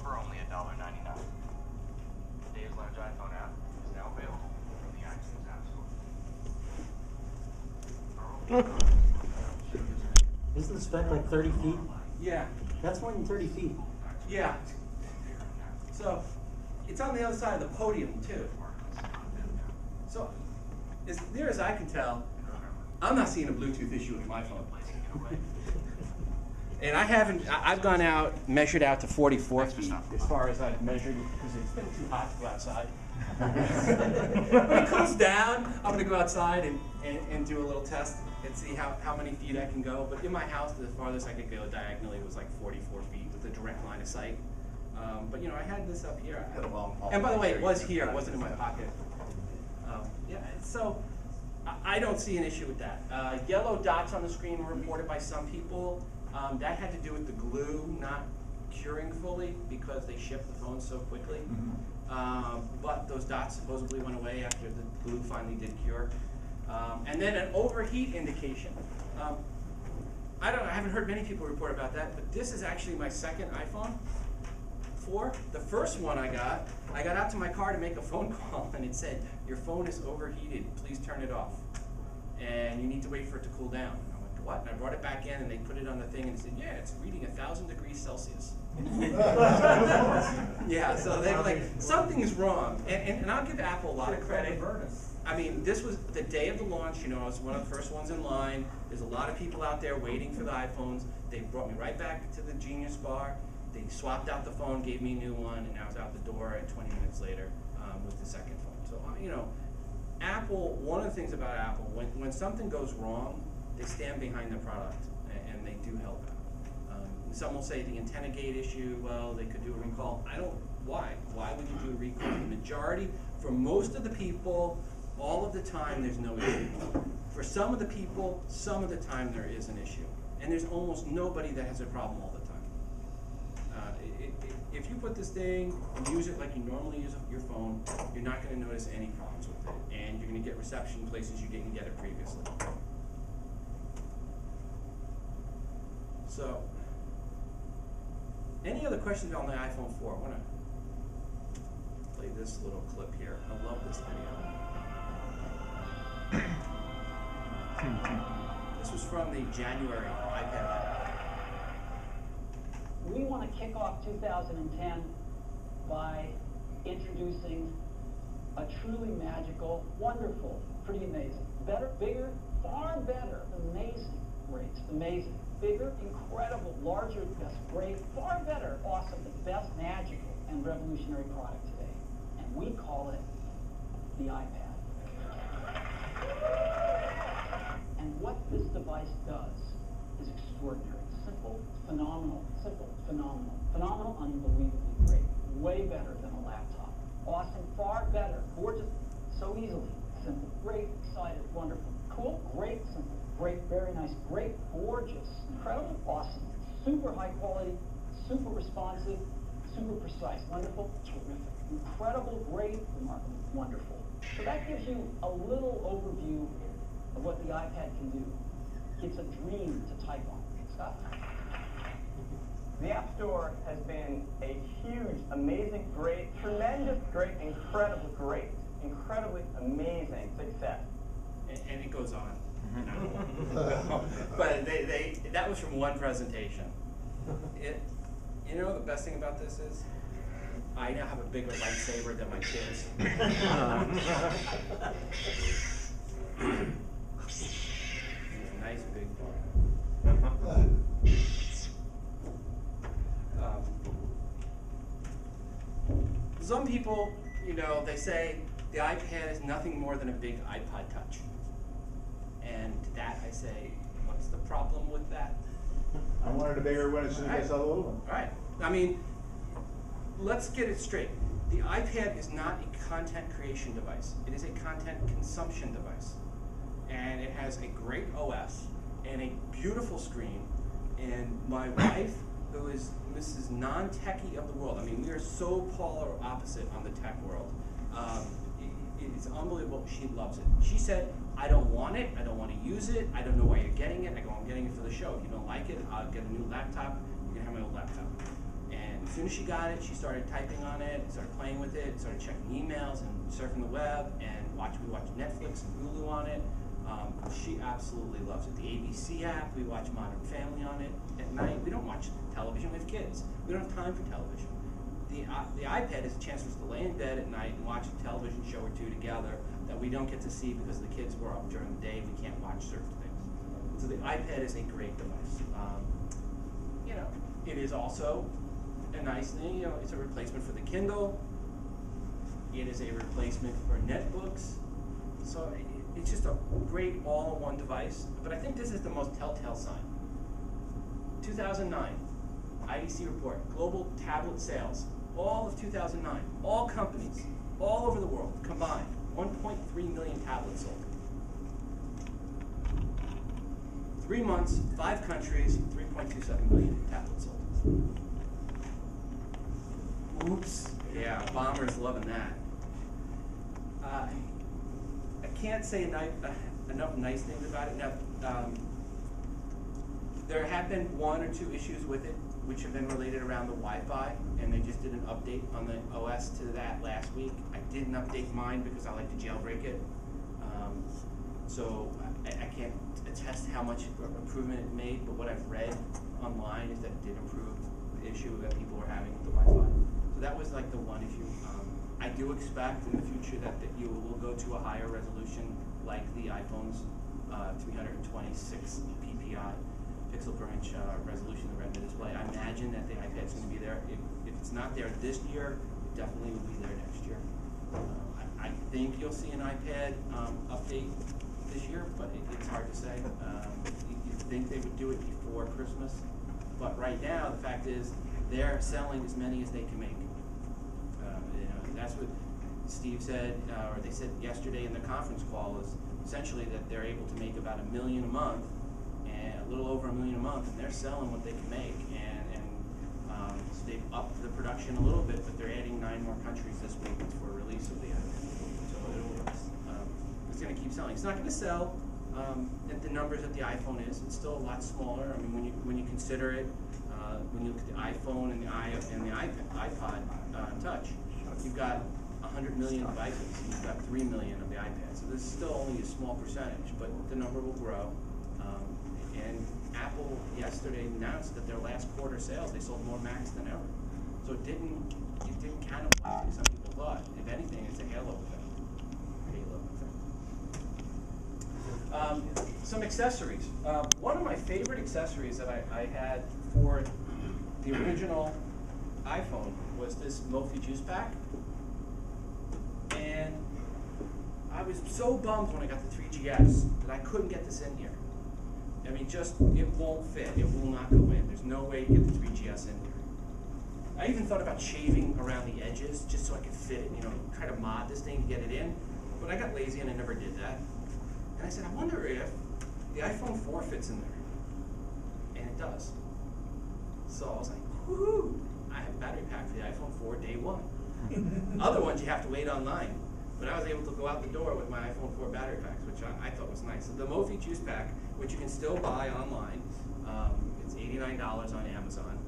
For only $1.99. The Dave's Lounge iPhone app is now available from the iTunes App Store.
Isn't the spec like 30 feet?
Yeah.
That's more than 30 feet.
Yeah. So, it's on the other side of the podium, too. So, as near as I can tell, I'm not seeing a Bluetooth issue with my phone. And I've gone out, measured out to 44 feet, as far as I've measured, because it's been too hot to go outside. When it cools down, I'm going to go outside and do a little test and see how many feet I can go. But in my house, the farthest I could go diagonally was like 44 feet with a direct line of sight. But you know, I had this up here. And by the way, it was here, it wasn't in my pocket. Yeah, so I don't see an issue with that. Yellow dots on the screen were reported by some people. That had to do with the glue not curing fully because they shipped the phone so quickly. But those dots supposedly went away after the glue finally did cure. And then an overheat indication. I haven't heard many people report about that, but this is actually my second iPhone 4. The first one I got out to my car to make a phone call, and it said, "Your phone is overheated, please turn it off. And you need to wait for it to cool down." And I'm like, "What?" And I brought it back in, and they put it on the thing, and it said, "Yeah, it's reading 1,000 degrees Celsius." Yeah, so they're like, something's wrong. And I'll give Apple a lot of credit. I mean, this was the day of the launch, you know, I was one of the first ones in line. There's a lot of people out there waiting for the iPhones. They brought me right back to the Genius Bar. They swapped out the phone, gave me a new one, and I was out the door, and 20 minutes later with the second phone. So, you know, Apple, one of the things about Apple, when something goes wrong, they stand behind their product, and they do help out. Some will say the AntennaGate issue, well, they could do a recall. Why? Why would you do a recall? The majority, for most of the people, all of the time, there's no issue. For some of the people, some of the time there is an issue. And there's almost nobody that has a problem all the time. If you put this thing and use it like you normally use your phone, you're not going to notice any problems with it. And you're going to get reception places you didn't get it previously. So, any other questions on the iPhone 4? I want to play this little clip here. I love this video. This was from the January iPad.
We want to kick off 2010 by introducing a truly magical, wonderful, pretty amazing, better, bigger, far better, amazing rates, amazing, bigger, incredible, larger, best, great, far better, awesome, the best magical and revolutionary product today. We call it the iPad. And what this device does is extraordinary. Simple, phenomenal, simple, phenomenal. Phenomenal, unbelievably great. Way better than a laptop. Awesome, far better. Gorgeous, so easily. Simple, great, excited, wonderful. Cool, great, simple, great, very nice, great, gorgeous, incredible, awesome. Super high quality, super responsive, super precise, wonderful, terrific. Incredible, great, remarkable, wonderful. So that gives you a little overview of what the iPad can do. It's a dream to type on. Scott?
The App Store has been a huge, amazing, great, tremendous, great, incredible, great, incredibly amazing success.
And it goes on. But that was from one presentation. You know the best thing about this is I now have a bigger lightsaber than my kids. Nice big bar. Some people, you know, they say the iPad is nothing more than a big iPod Touch. And to that I say, what's the problem with that?
I wanted a bigger one as soon as I saw the little one.
Right. I mean, let's get it straight. The iPad is not a content creation device. It is a content consumption device. And it has a great OS and a beautiful screen. And my wife, who is Mrs. Non-techie of the world, I mean, we are so polar opposite on the tech world. It's unbelievable. She loves it. She said, I don't want it. I don't want to use it. I don't know why you're getting it. I go, I'm getting it for the show. If you don't like it, I'll get a new laptop. You can have my old laptop. And as soon as she got it, she started typing on it, started playing with it, started checking emails and surfing the web, and we watch Netflix and Hulu on it. She absolutely loves it. The ABC app, we watch Modern Family on it at night. We don't watch television with kids. We don't have time for television. The iPad is a chance for us to lay in bed at night and watch a television show or two together that we don't get to see because the kids were up during the day. We can't watch certain things. So the iPad is a great device. You know, it is also a nice thing. You know, it's a replacement for the Kindle. It is a replacement for netbooks. So it's just a great all-in-one device. But I think this is the most telltale sign. 2009, IDC report, global tablet sales, all of 2009, all companies, all over the world, combined, 1.3 million tablets sold. 3 months, 5 countries, 3.27 million tablets sold. Oops. Yeah, Bomber's loving that. I can't say enough nice things about it. Now, there have been 1 or 2 issues with it, which have been related around the Wi-Fi, and they just did an update on the OS to that last week. I didn't update mine because I like to jailbreak it. So I can't attest how much improvement it made, but what I've read online is that it did improve the issue that people were having with the Wi-Fi. So that was like the one issue. I do expect in the future that you will go to a higher resolution like the iPhone's 326 ppi pixel per inch resolution, the Retina display. I imagine that the iPad's going to be there. If it's not there this year, it definitely will be there next year. I think you'll see an iPad update this year, but it's hard to say. You'd think they would do it before Christmas, but right now the fact is they're selling as many as they can make. You know, that's what Steve said, or they said yesterday in the conference call, is essentially that they're able to make about 1 million a month, and a little over 1 million a month, and they're selling what they can make. So they've upped the production a little bit, but they're adding 9 more countries this week for release of the iPad. So it's going to keep selling. It's not going to sell at the numbers that the iPhone is. It's still a lot smaller. I mean, when you consider it, when you look at the iPhone and the iPod Touch, you've got 100 million devices. You've got 3 million of the iPad. So this is still only a small percentage, but the number will grow. And Apple yesterday announced that their last quarter sales, they sold more Macs than ever. So it didn't cannibalize like some people thought. If anything, it's a halo effect. Some accessories. One of my favorite accessories that I had for the original iPhone was this Mophie juice pack. was so bummed when I got the 3GS that I couldn't get this in here. I mean, it won't fit. It will not go in. There's no way to get the 3GS in here. I even thought about shaving around the edges just so I could fit it, try to mod this thing to get it in. But I got lazy and I never did that. And I said, I wonder if the iPhone 4 fits in there. And it does. So I was like, woohoo! I have a battery pack for the iPhone 4 day one. Other ones you have to wait online. But I was able to go out the door with my iPhone 4 battery packs, which I thought was nice. The Mophie Juice Pack, which you can still buy online, it's $89 on Amazon.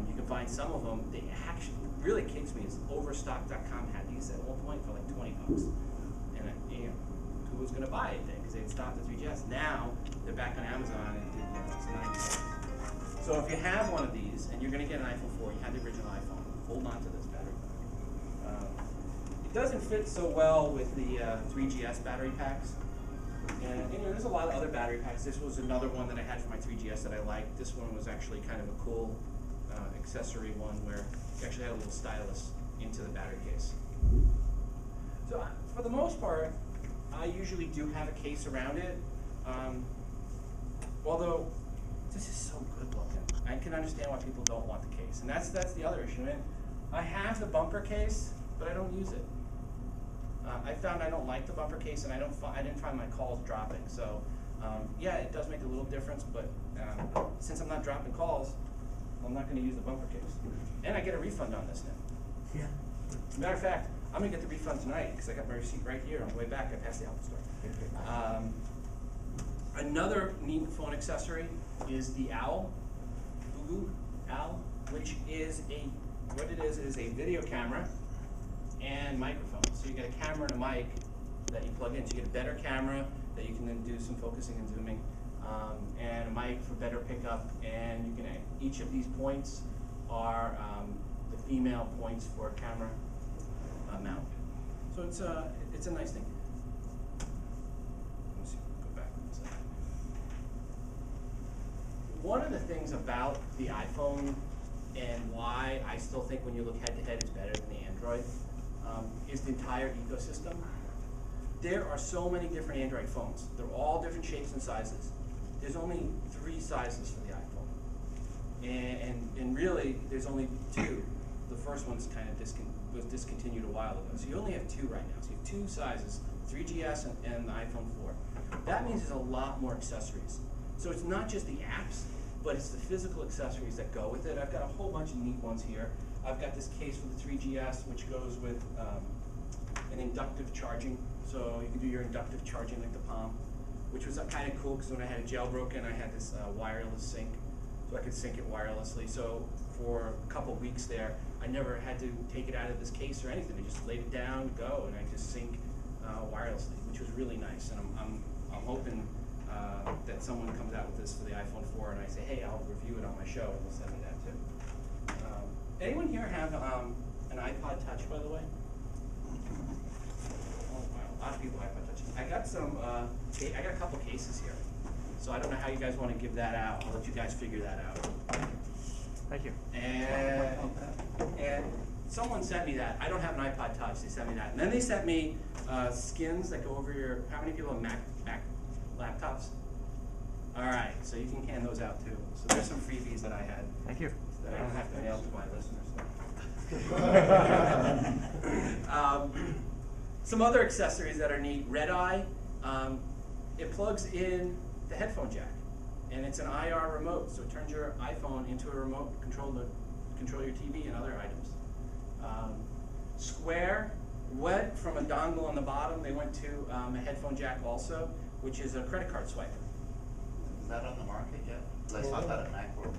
You can find some of them. They actually really kicks me. Is Overstock.com had these at one point for like $20, and who was going to buy it then? Because they had stopped the 3GS. Now they're back on Amazon and it's $90. So if you have one of these and you're going to get an iPhone 4, you have the original iPhone. Hold on to this battery pack. It doesn't fit so well with the 3GS battery packs. And there's a lot of other battery packs. This was another one that I had for my 3GS that I liked. This one was actually kind of a cool accessory one where you actually had a little stylus into the battery case. So for the most part, I usually do have a case around it. Although this is so good looking, I can understand why people don't want the case, and that's the other issue. And I have the bumper case, but I don't use it. I found I don't like the bumper case, and I didn't find my calls dropping. So yeah, it does make a little difference, but since I'm not dropping calls, I'm not going to use the bumper case. And I get a refund on this now.
Yeah.
As a matter of fact, I'm going to get the refund tonight because I got my receipt right here on the way back. I passed the Apple Store. Another neat phone accessory is the Owl, which is what it is a video camera and microphone. So you get a camera and a mic that you plug in. So you get a better camera that you can then do some focusing and zooming, and a mic for better pickup. And you can each of these points are the female points for a camera mount. So it's a nice thing. Let me see. Go back one second. One of the things about the iPhone and why I still think when you look head to head it's better than the Android is the entire ecosystem. There are so many different Android phones. They're all different shapes and sizes. There's only 3 sizes for the iPhone. And really, there's only 2. The first one's kind of was discontinued a while ago. So you only have 2 right now. So you have 2 sizes, 3GS and the iPhone 4. That means there's a lot more accessories. So it's not just the apps, but it's the physical accessories that go with it. I've got a whole bunch of neat ones here. I've got this case for the 3GS, which goes with an inductive charging. So you can do your inductive charging like the Palm, which was kind of cool because when I had it jailbroken, I had this wireless sync, so I could sync it wirelessly. So for a couple weeks there, I never had to take it out of this case or anything. I just laid it down, go, and I just sync wirelessly, which was really nice. And I'm hoping that someone comes out with this for the iPhone 4, and I say, hey, I'll review it on my show, and they'll send me that too. Anyone here have an iPod Touch, by the way? Oh wow, a lot of people have iPod Touch. I got I got a couple cases here, so I don't know how you guys want to give that out. I'll let you guys figure that out.
Thank you.
And someone sent me that. I don't have an iPod Touch. They sent me that, and then they sent me skins that go over your. How many people have Mac laptops? All right, so you can can those out too. So there's some freebies that I had.
Thank you.
That I don't have to mail to my listeners. Some other accessories that are neat. Red Eye, it plugs in the headphone jack, and it's an IR remote, so it turns your iPhone into a remote control your TV and other items. Square went from a dongle on the bottom. They went to a headphone jack also, which is a credit card swiper.
Is that on the market yet? I saw that at Macworld.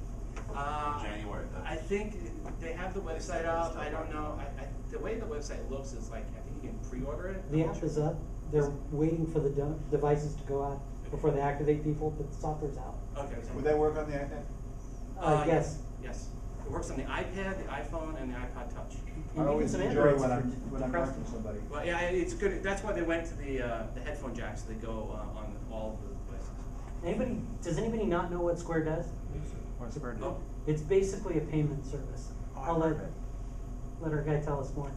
January.
I think they have the website up. I don't know. The way the website looks is like, I think you can pre-order it.
The app is up. They're waiting for the devices to go out before they activate people, but the software's out.
Okay.
Would that work on the iPad?
Yes.
Yes. It works on the iPad, the iPhone, and the iPod Touch.
I always enjoy when I'm talking to somebody.
Well, yeah, it's good. That's why they went to the headphone jacks. They go on all of the devices.
Does anybody not know what Square does?
What's Square do?
It's basically a payment service. I'll let our guy tell us more.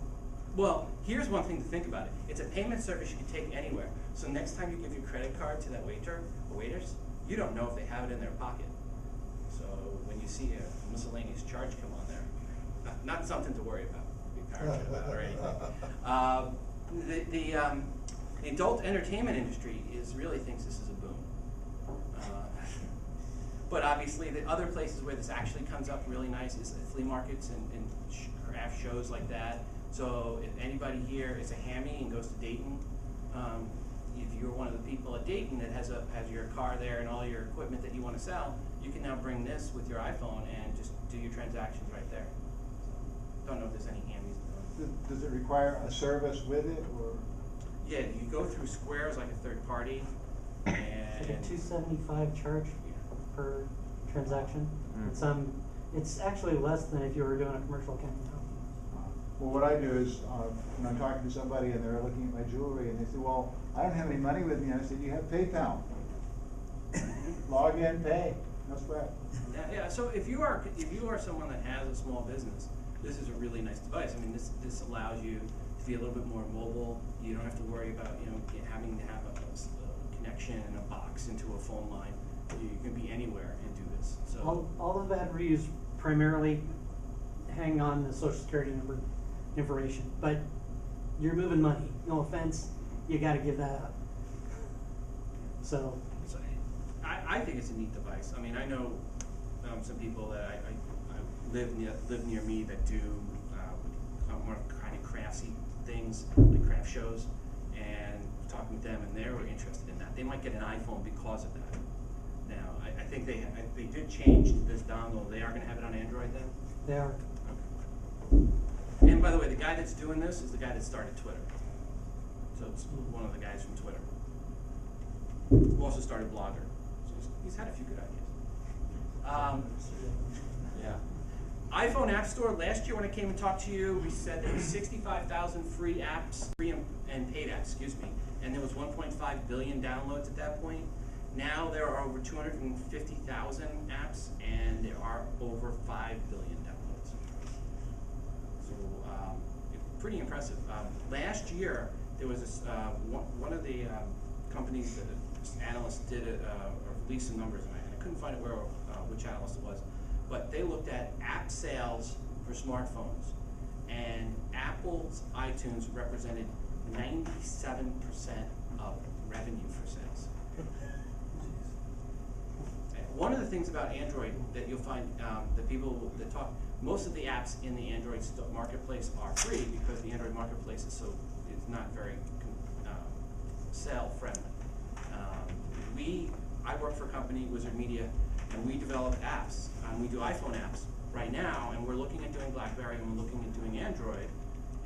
Well, here's one thing to think about it. It's a payment service you can take anywhere. So next time you give your credit card to that waiter or waiters, you don't know if they have it in their pocket. So when you see a miscellaneous charge come on there, not something to worry about, be paranoid about or anything. The adult entertainment industry really thinks this is a boom. But obviously the other places where this actually comes up really nice is flea markets and craft shows like that. So if anybody here is a hammy and goes to Dayton, if you're one of the people at Dayton that has your car there and all your equipment that you want to sell, you can now bring this with your iPhone and just do your transactions right there. So, don't know if there's any hammies.
Does it require a service with it, or?
Yeah, you go through Square as like a third party, and
It's like a $275 charge per transaction. It's actually less than if you were doing a commercial account.
Well, what I do is, when I'm talking to somebody and they're looking at my jewelry and they say, well, I don't have any money with me. I said, you have PayPal. Log in, pay, no sweat.
Yeah. So if you are someone that has a small business, this is a really nice device. I mean, this allows you to be a little bit more mobile. You don't have to worry about having to have a connection and a box into a phone line. You can be anywhere and do this. So
all of that reuse primarily hang on the Social Security number information, but you're moving money. No offense, you got to give that up. So
I think it's a neat device. I mean, I know some people that I live near me that do more kind of craftsy things, like craft shows, and talking with them, and they were interested in that. They might get an iPhone because of that. Now, I think they did change this dongle. They are going to have it on Android then?
They are.
Okay. And by the way, the guy that's doing this is the guy that started Twitter. So it's one of the guys from Twitter. Who also started Blogger. So he's had a few good ideas. Yeah. iPhone App Store, last year when I came and talked to you, we said there was 65,000 free apps, free and paid apps, excuse me, and there was 1.5 billion downloads at that point. Now there are over 250,000 apps, and there are over 5 billion downloads. So pretty impressive. Last year, there was this, one of the companies that analysts did or released some numbers, and I couldn't find it which analyst it was, but they looked at app sales for smartphones, and Apple's iTunes represented 97% of revenue for sales. One of the things about Android that you'll find that people that talk, most of the apps in the Android marketplace are free because the Android marketplace it's not very sale friendly. I work for a company, Wizard Media, and we develop apps. We do iPhone apps right now, and we're looking at doing BlackBerry and we're looking at doing Android.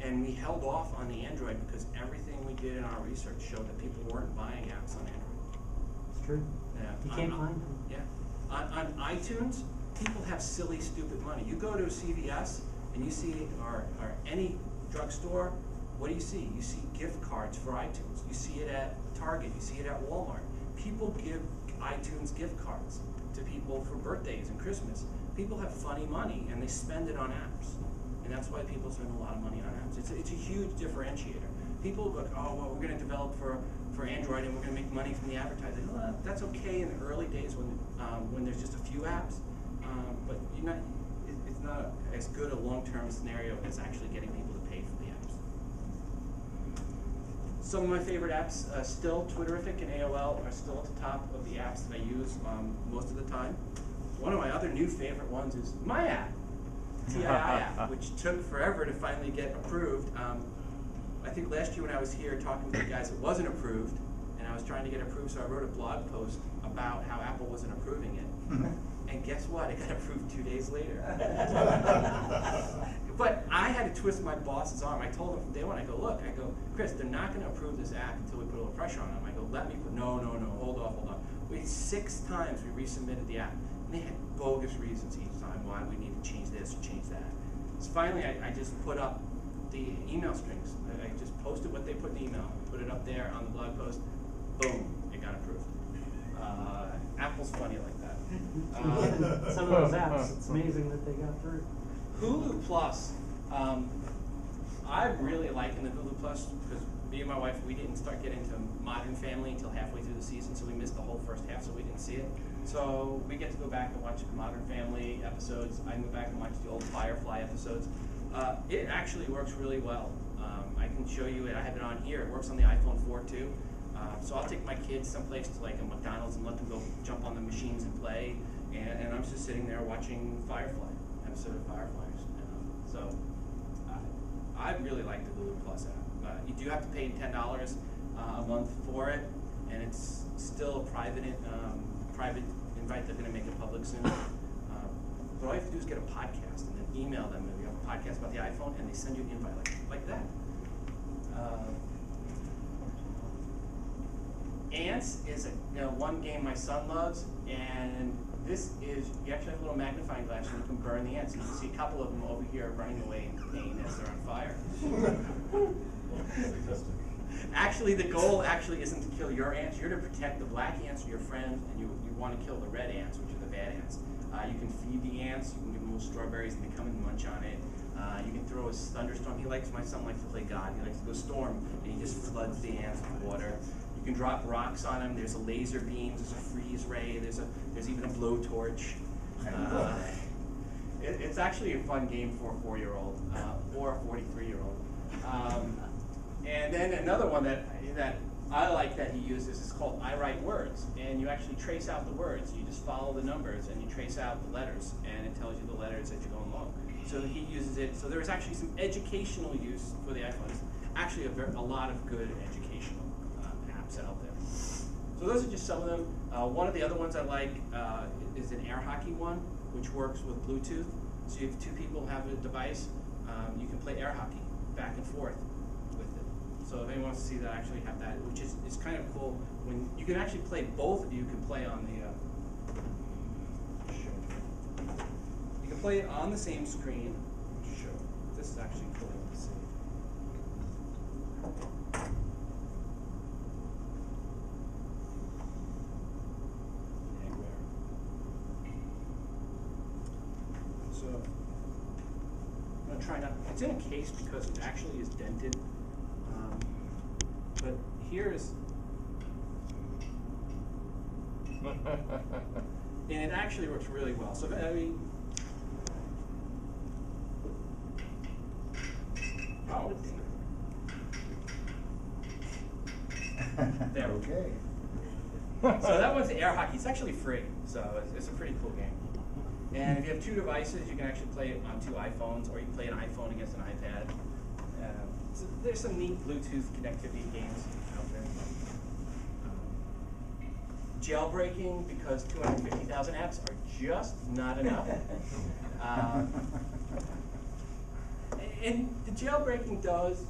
And we held off on the Android because everything we did in our research showed that people weren't buying apps on Android.
It's true.
Yeah.
You can't find them.
Yeah. On iTunes, people have silly, stupid money. You go to CVS and you see, or any drugstore, what do you see? You see gift cards for iTunes. You see it at Target. You see it at Walmart. People give iTunes gift cards to people for birthdays and Christmas. People have funny money and they spend it on apps. And that's why people spend a lot of money on apps. It's a huge differentiator. People go, oh, well, we're going to develop for Android and we're going to make money from the advertising. Well, that's okay in the early days when there's just a few apps, but it's not as good a long-term scenario as actually getting people to pay for the apps. Some of my favorite apps, still Twitterific and AOL are still at the top of the apps that I use most of the time. One of my other new favorite ones is my app, TII app, which took forever to finally get approved. I think last year when I was here talking with the guys, it wasn't approved, and I was trying to get approved, so I wrote a blog post about how Apple wasn't approving it. And guess what? It got approved 2 days later. But I had to twist my boss's arm. I told him from day one, I go, look, Chris, they're not going to approve this app until we put a little pressure on them. I go, no, hold off. We had 6 times we resubmitted the app, and they had bogus reasons each time why we need to change this or change that. So finally, I just put up the email strings. I just posted what they put in the email, put it up there on the blog post, boom, it got approved. Apple's funny like that.
Some of those apps, it's amazing that they got through.
Hulu Plus, I'm really liking the Hulu Plus because me and my wife, we didn't start getting into Modern Family until halfway through the season, so we missed the whole first half, so we didn't see it. So we get to go back and watch Modern Family episodes. I can go back and watch the old Firefly episodes. It actually works really well. I can show you it. I have it on here. It works on the iPhone 4 too. So I'll take my kids someplace to like a McDonald's and let them go jump on the machines and play. And I'm just sitting there watching Firefly, episode of Fireflies. So I really like the Hulu Plus app. You do have to pay $10 a month for it, and it's still a private invite. They're going to make it public soon. But all you have to do is get a podcast and then email them. You have a podcast about the iPhone, and they send you an invite like that. Ants is one game my son loves, and this is, you actually have a little magnifying glass and you can burn the ants. You can see a couple of them over here running away in pain as they're on fire. Actually, the goal actually isn't to kill your ants. You're to protect the black ants, your friends, and you want to kill the red ants, which are the bad ants. You can feed the ants, you can give them little strawberries and they come and munch on it. You can throw a thunderstorm. My son likes to play God. He likes to go storm, and he just floods the ants with water. You can drop rocks on them. There's a laser beam. There's a freeze ray. There's even a blowtorch. It's actually a fun game for a 4-year-old or a 43-year-old. And then another one that I like that he uses is called I Write Words, and you actually trace out the words. You just follow the numbers and you trace out the letters, and it tells you the letters that you're going along. So he uses it. So there's actually some educational use for the iPhone. There's actually a lot of good educational apps out there. So those are just some of them. One of the other ones I like is an air hockey one, which works with Bluetooth. So if two people have a device, you can play air hockey back and forth with it. So if anyone wants to see that, I actually have that, which is kind of cool. When you can actually play, both of you can play on the. You can play it on the same screen. Sure. This is actually cool to see. So I'm gonna try not. It's in a case because it actually is dented. But here's, and it actually works really well. So I mean, oh, there.
Okay.
So that one's air hockey. It's actually free, so it's a pretty cool game. And if you have two devices, you can actually play it on two iPhones, or you can play an iPhone against an iPad. So there's some neat Bluetooth connectivity games out there. Jailbreaking, because 250,000 apps are just not enough. And the jailbreaking does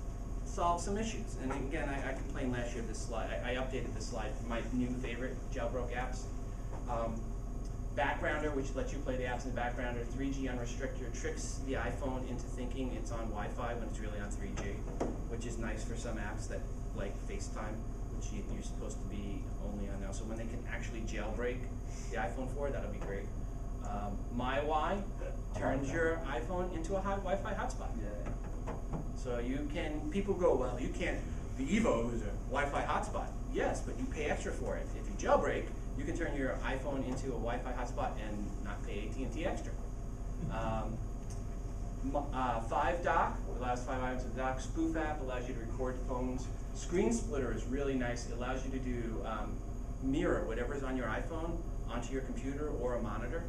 solve some issues. And again, I complained last year of this slide. I updated this slide for my new favorite jailbroke apps. Backgrounder, which lets you play the apps in the backgrounder. 3G unrestricted tricks the iPhone into thinking it's on Wi-Fi when it's really on 3G, which is nice for some apps that like FaceTime, which you're supposed to be only on now. So when they can actually jailbreak the iPhone 4, that'll be great. MyWi turns your iPhone into a Wi-Fi hotspot. Yeah. So you can, people go, well, you can't, the Evo is a Wi-Fi hotspot. Yes, but you pay extra for it. If you jailbreak, you can turn your iPhone into a Wi-Fi hotspot and not pay AT&T extra. 5Dock allows 5 items of dock. Spoof app allows you to record phones. Screen Splitter is really nice. It allows you to do mirror whatever's on your iPhone onto your computer or a monitor.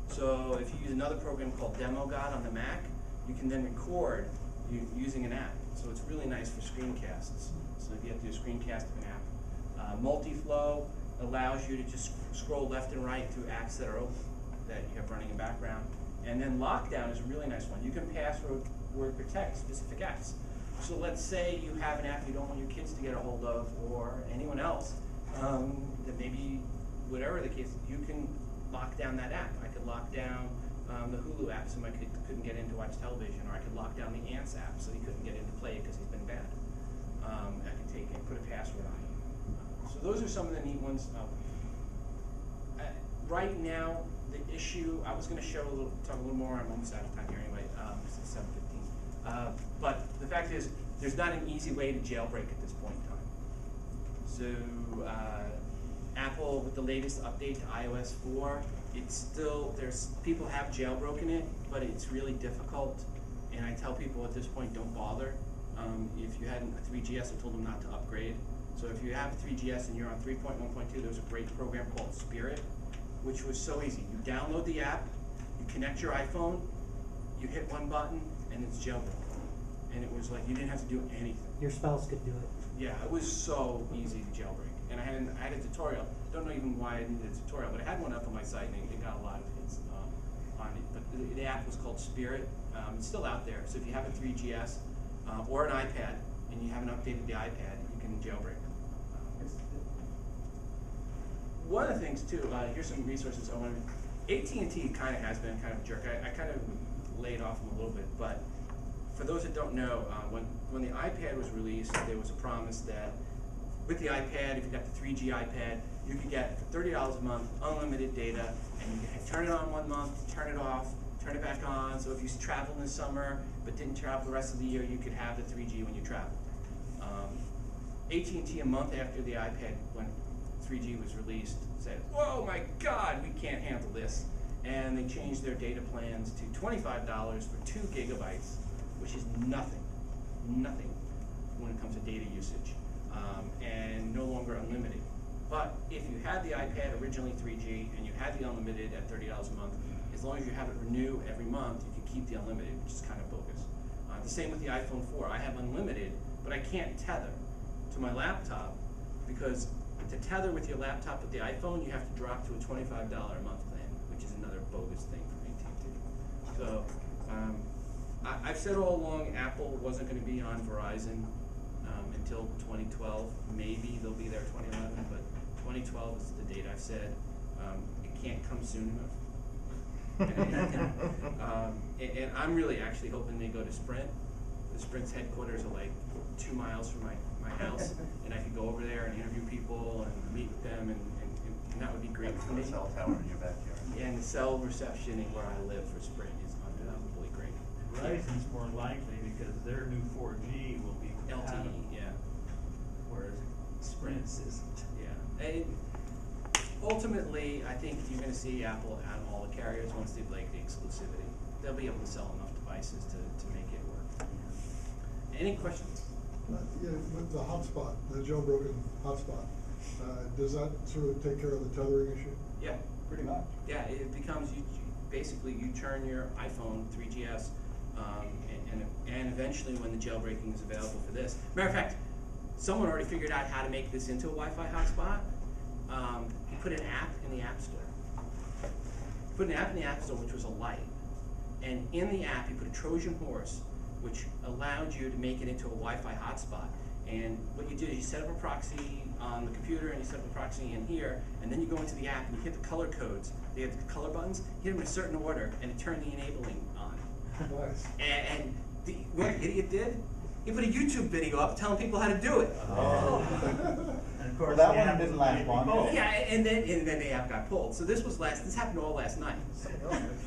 So if you use another program called Demo God on the Mac, you can then record using an app. So it's really nice for screencasts. So if you have to do a screencast of an app. Multiflow allows you to just scroll left and right through apps that are open, that you have running in background. And then Lockdown is a really nice one. You can password protect specific apps. So let's say you have an app you don't want your kids to get a hold of, or anyone else, that maybe, whatever the case, you can lock down that app. I could lock down the Hulu app so my kid couldn't get in to watch television, or I could lock down the Ants app so he couldn't get in to play it because he's been bad. I could take and put a password on it. So those are some of the neat ones. Right now, the issue, I was going to talk a little more, I'm almost out of time here anyway, it's 7:15. But the fact is, there's not an easy way to jailbreak at this point in time. So Apple, with the latest update to iOS 4, it's still, people have jailbroken it, but it's really difficult. And I tell people at this point, don't bother. If you had a 3GS, I told them not to upgrade. So if you have a 3GS and you're on 3.1.2, there's a great program called Spirit, which was so easy. You download the app, you connect your iPhone, you hit one button, and it's jailbroken. And it was like, you didn't have to do anything.
Your spouse could do it.
Yeah, it was so easy to jailbreak. And I had a tutorial. Don't know even why I needed a tutorial, but I had one up on my site, and it got a lot of hits on it. But the app was called Spirit. It's still out there. So if you have a 3GS or an iPad, and you haven't updated the iPad, you can jailbreak. One of the things too, here's some resources I wanted. AT&T kind of has been kind of a jerk. I kind of laid off them a little bit, but for those that don't know, when the iPad was released, there was a promise that with the iPad, if you got the 3G iPad, you could get for $30 a month unlimited data, and you could turn it on 1 month, turn it off, turn it back on. So if you traveled in the summer but didn't travel the rest of the year, you could have the 3G when you traveled. AT&T, a month after the iPad, when 3G was released, said, "Whoa, my God, we can't handle this," and they changed their data plans to $25 for 2 gigabytes, which is nothing when it comes to data usage, and no longer unlimited. But if you had the iPad originally 3G and you had the unlimited at $30 a month, as long as you have it renew every month, you can keep the unlimited, which is kind of bogus. The same with the iPhone 4. I have unlimited, but I can't tether to my laptop, because to tether with your laptop with the iPhone, you have to drop to a $25 a month plan, which is another bogus thing from AT&T. So I've said all along Apple wasn't going to be on Verizon until 2012. Maybe they'll be there 2011, but 2012 is the date I've said. It can't come soon enough. And I'm really actually hoping they go to Sprint. The Sprint's headquarters are like 2 miles from my house, and I could go over there and interview people and meet with them, and that would be great for me.
The cell tower in your backyard.
And the cell reception where I live for Sprint is unbelievably great.
Verizon's more likely because their new 4G will be
LTE, yeah.
whereas Sprint's isn't.
Yeah. And ultimately, I think you're going to see Apple on all the carriers once they break the exclusivity. They'll be able to sell enough devices to make it work. Any questions?
Yeah, with the hotspot, the jailbroken hotspot, does that sort of take care of the tethering issue?
Yeah.
Pretty much.
Yeah, it becomes, basically you turn your iPhone 3GS, and eventually when the jailbreaking is available for this. Matter of fact, someone already figured out how to make this into a Wi-Fi hotspot. He put an app in the App Store. He put an app in the App Store, which was a light. And in the app, he put a Trojan horse, which allowed you to make it into a Wi-Fi hotspot. And what you do is you set up a proxy on the computer, and you set up a proxy in here, and then you go into the app and you hit the color codes. They have the color buttons, hit them in a certain order, and it turned the enabling on.
Nice.
And what the idiot did? He put a YouTube video up telling people how to do it.
Oh.
And of course,
Well, that
the
one
app
didn't
was
last
being
long.
removed.
Yeah, and then the app got pulled. So this happened all last night.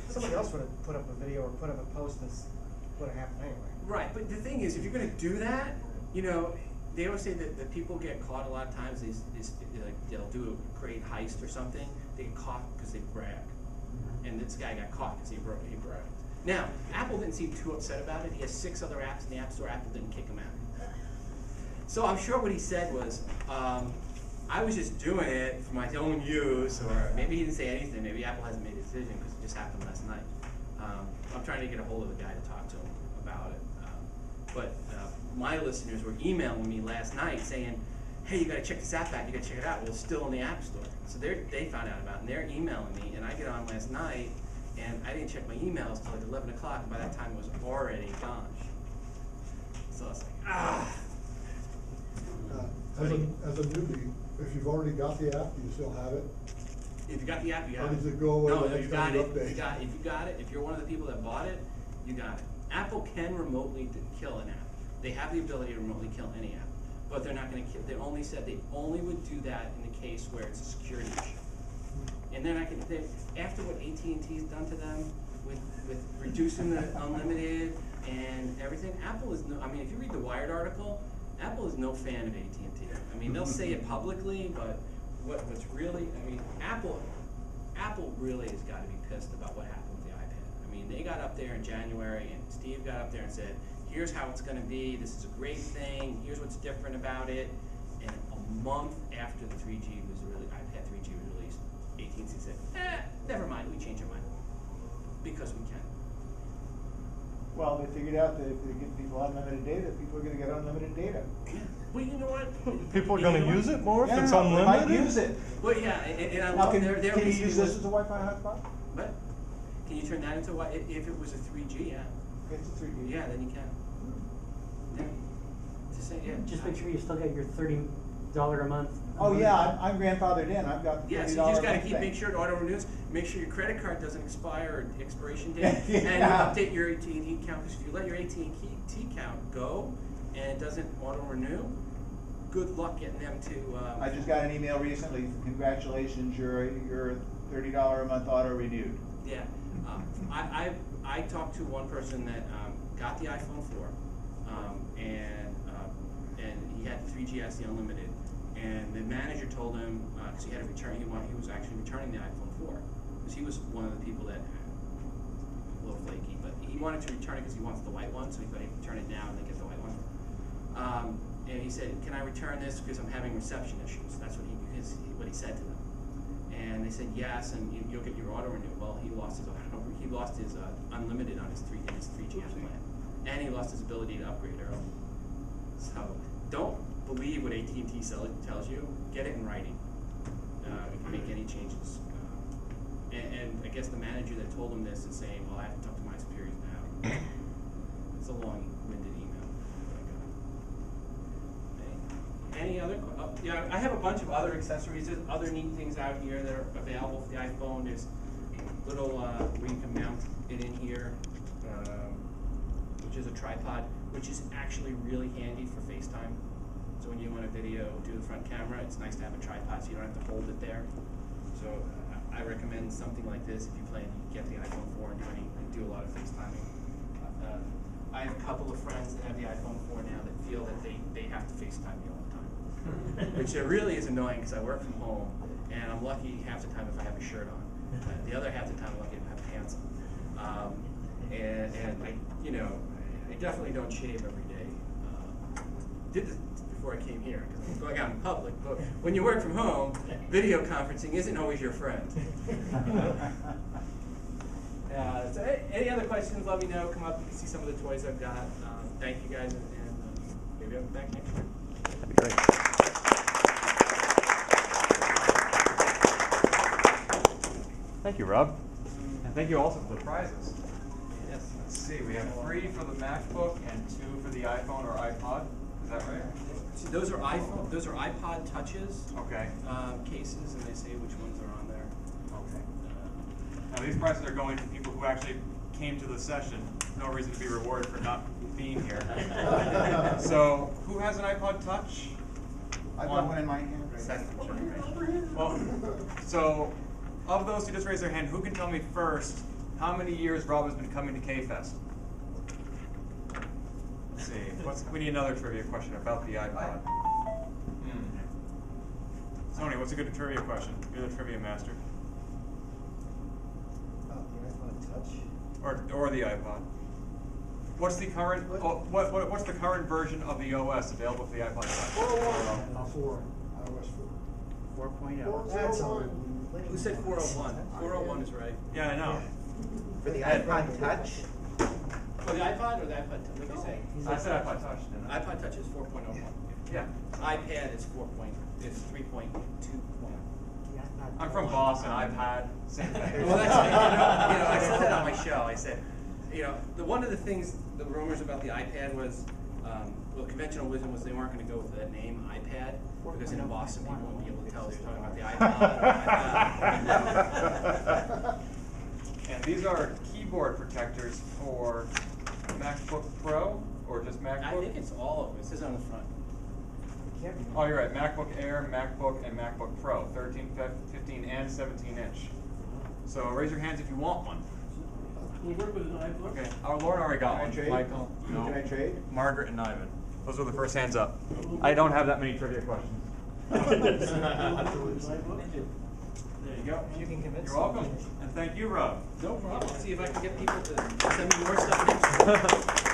Somebody else would have put up a video or put up a post that would have happened anyway.
Right, but the thing is, if you're going to do that, they always say that people get caught a lot of times. They'll do a great heist or something. They get caught because they brag, and this guy got caught because he bragged. Now, Apple didn't seem too upset about it. He has 6 other apps in the App Store. Apple didn't kick him out. So I'm sure what he said was, I was just doing it for my own use, or maybe he didn't say anything. Maybe Apple hasn't made a decision because it just happened last night. I'm trying to get a hold of the guy to talk to him about it. But my listeners were emailing me last night saying, hey, you got to check this app out. You got to check it out. Well, it's still in the App Store. So they found out about it, and they're emailing me. And I get on last night, and I didn't check my emails till like 11 o'clock. And by that time, it was already gone. So I was like,
As a newbie, if you've already got the app, do you still have it?
If you got the app, you got
Or
it.
does it go away
No,
the
you
next
got
time you
it.
update?
If you got it, if you're one of the people that bought it, you got it. Apple can remotely kill an app. They have the ability to remotely kill any app, but they're not going to kill. They only said they only would do that in the case where it's a security issue. And then after what AT&T's done to them with reducing the unlimited, and everything. Apple is no, I mean, if you read the Wired article, Apple is no fan of AT&T. I mean, they'll say it publicly, but what's really, I mean, Apple really has got to be pissed about what happened with the iPad. I mean, they got up there in January, and Steve got up there and said, here's how it's going to be, this is a great thing, here's what's different about it. And a month after the 3G was iPad 3G was released, AT&T said, never mind, we changed our mind. Because we can.
Well, they figured out that if they give people unlimited data, people are gonna get unlimited data.
Well, you know what?
People are gonna use it more if it's
Yeah,
unlimited?
they might use it.
Well, yeah, and I
Now,
love
can
their
you use
reasoning
this
was-
as a Wi-Fi hotspot?
What? Can you turn that into what? If it was a 3G, yeah.
It's a 3G.
Yeah, then you can. Yeah. Just say, yeah.
Just make sure you still got your $30 a month.
Oh yeah, I'm grandfathered in. I've got the
Yeah, so
$30
you just gotta
month
keep,
thing.
make sure it auto renews, make sure your credit card doesn't expire or expiration date,
Yeah.
and you update your AT&T account, because if you let your AT&T account go and it doesn't auto renew, good luck getting them to.
I just got an email recently. Congratulations, your $30 a month auto renewed.
Yeah, I talked to one person that got the iPhone 4, and he had 3GS, the unlimited, and the manager told him because he had to return, he was actually returning the iPhone 4 because he was one of the people that a little flaky, but he wanted to return it because he wants the white one, so he thought he'd return it now and then get the white one. And he said, "Can I return this because I'm having reception issues?" That's what he said to them. And they said yes, and you'll get your auto renew. Well, he lost his unlimited on his 3GS plan, and he lost his ability to upgrade early. So don't believe what AT&T tells you. Get it in writing. You can make any changes. And I guess the manager that told him this is saying, "Well, I have to talk to my superiors now." It's a long-winded email. Any other? Yeah, I have a bunch of other accessories. There's other neat things out here that are available for the iPhone. There's little where you can mount it in here, which is a tripod, which is actually really handy for FaceTime. So when you want to do the front camera, it's nice to have a tripod so you don't have to hold it there. So I recommend something like this if you plan to get the iPhone 4 and do a lot of FaceTiming. I have a couple of friends that have the iPhone 4 now that feel that they have to FaceTime me all the time, which really is annoying because I work from home and I'm lucky half the time if I have a shirt on. The other half the time I'm lucky if I have pants on. And I definitely don't shave every day. Did this before I came here because I was going out in public. But when you work from home, video conferencing isn't always your friend. So any other questions, let me know. Come up, you can see some of the toys I've got. Thank you guys, and maybe I'll be back next year.
That'd be great. Thank you, Rob.
And thank you also for the prizes.
Yes.
Let's see, we have 3 for the MacBook and 2 for the iPhone or iPod. Is that right?
So those are iPod Touches.
Okay.
Cases, and they say which ones are on there.
Okay. Now these prizes are going to people who actually came to the session. No reason to be rewarded for not being here. So who has an iPod Touch?
I've got one in my hand.
Well, so of those who just raised their hand, who can tell me first how many years Rob has been coming to KFest? Let's see. We need another trivia question about the iPod. Tony, what's a good trivia question? You're the trivia master.
The iPhone Touch?
Or the iPod. What's the current? What's the current version of the OS available for the iPod Touch?
4. iOS 4.
4.0.
That's all.
Who said 401? 401 is right.
Yeah, I know.
For the iPod Touch?
For the iPod or the iPod Touch? What did you say?
I said iPod Touch, didn't I?
iPod Touch is 4.01.
Yeah.
iPad is 3.2.
I'm from Boston. iPad, same thing.
Well, that's I said that on my show. I said, one of the things, the rumors about the iPad was, conventional wisdom was they weren't going to go with that name, iPad, because in Boston people wouldn't be able to tell us talking about the iPod.
And these are keyboard protectors for MacBook Pro or just MacBook?
I think it's all of them. It says on the front.
Oh, you're right. MacBook Air, MacBook, and MacBook Pro, 13, 15, and 17 inch. So raise your hands if you want one.
We'll work with an iPhone.
Okay, our Lord already got
Can I
one.
trade?
Michael, no.
Can I trade?
Margaret and Ivan. Those were the first hands up. I don't have that many trivia questions. There you go.
You can convince
You're welcome. And thank you, Rob.
No problem. See if I can get people to send me more stuff.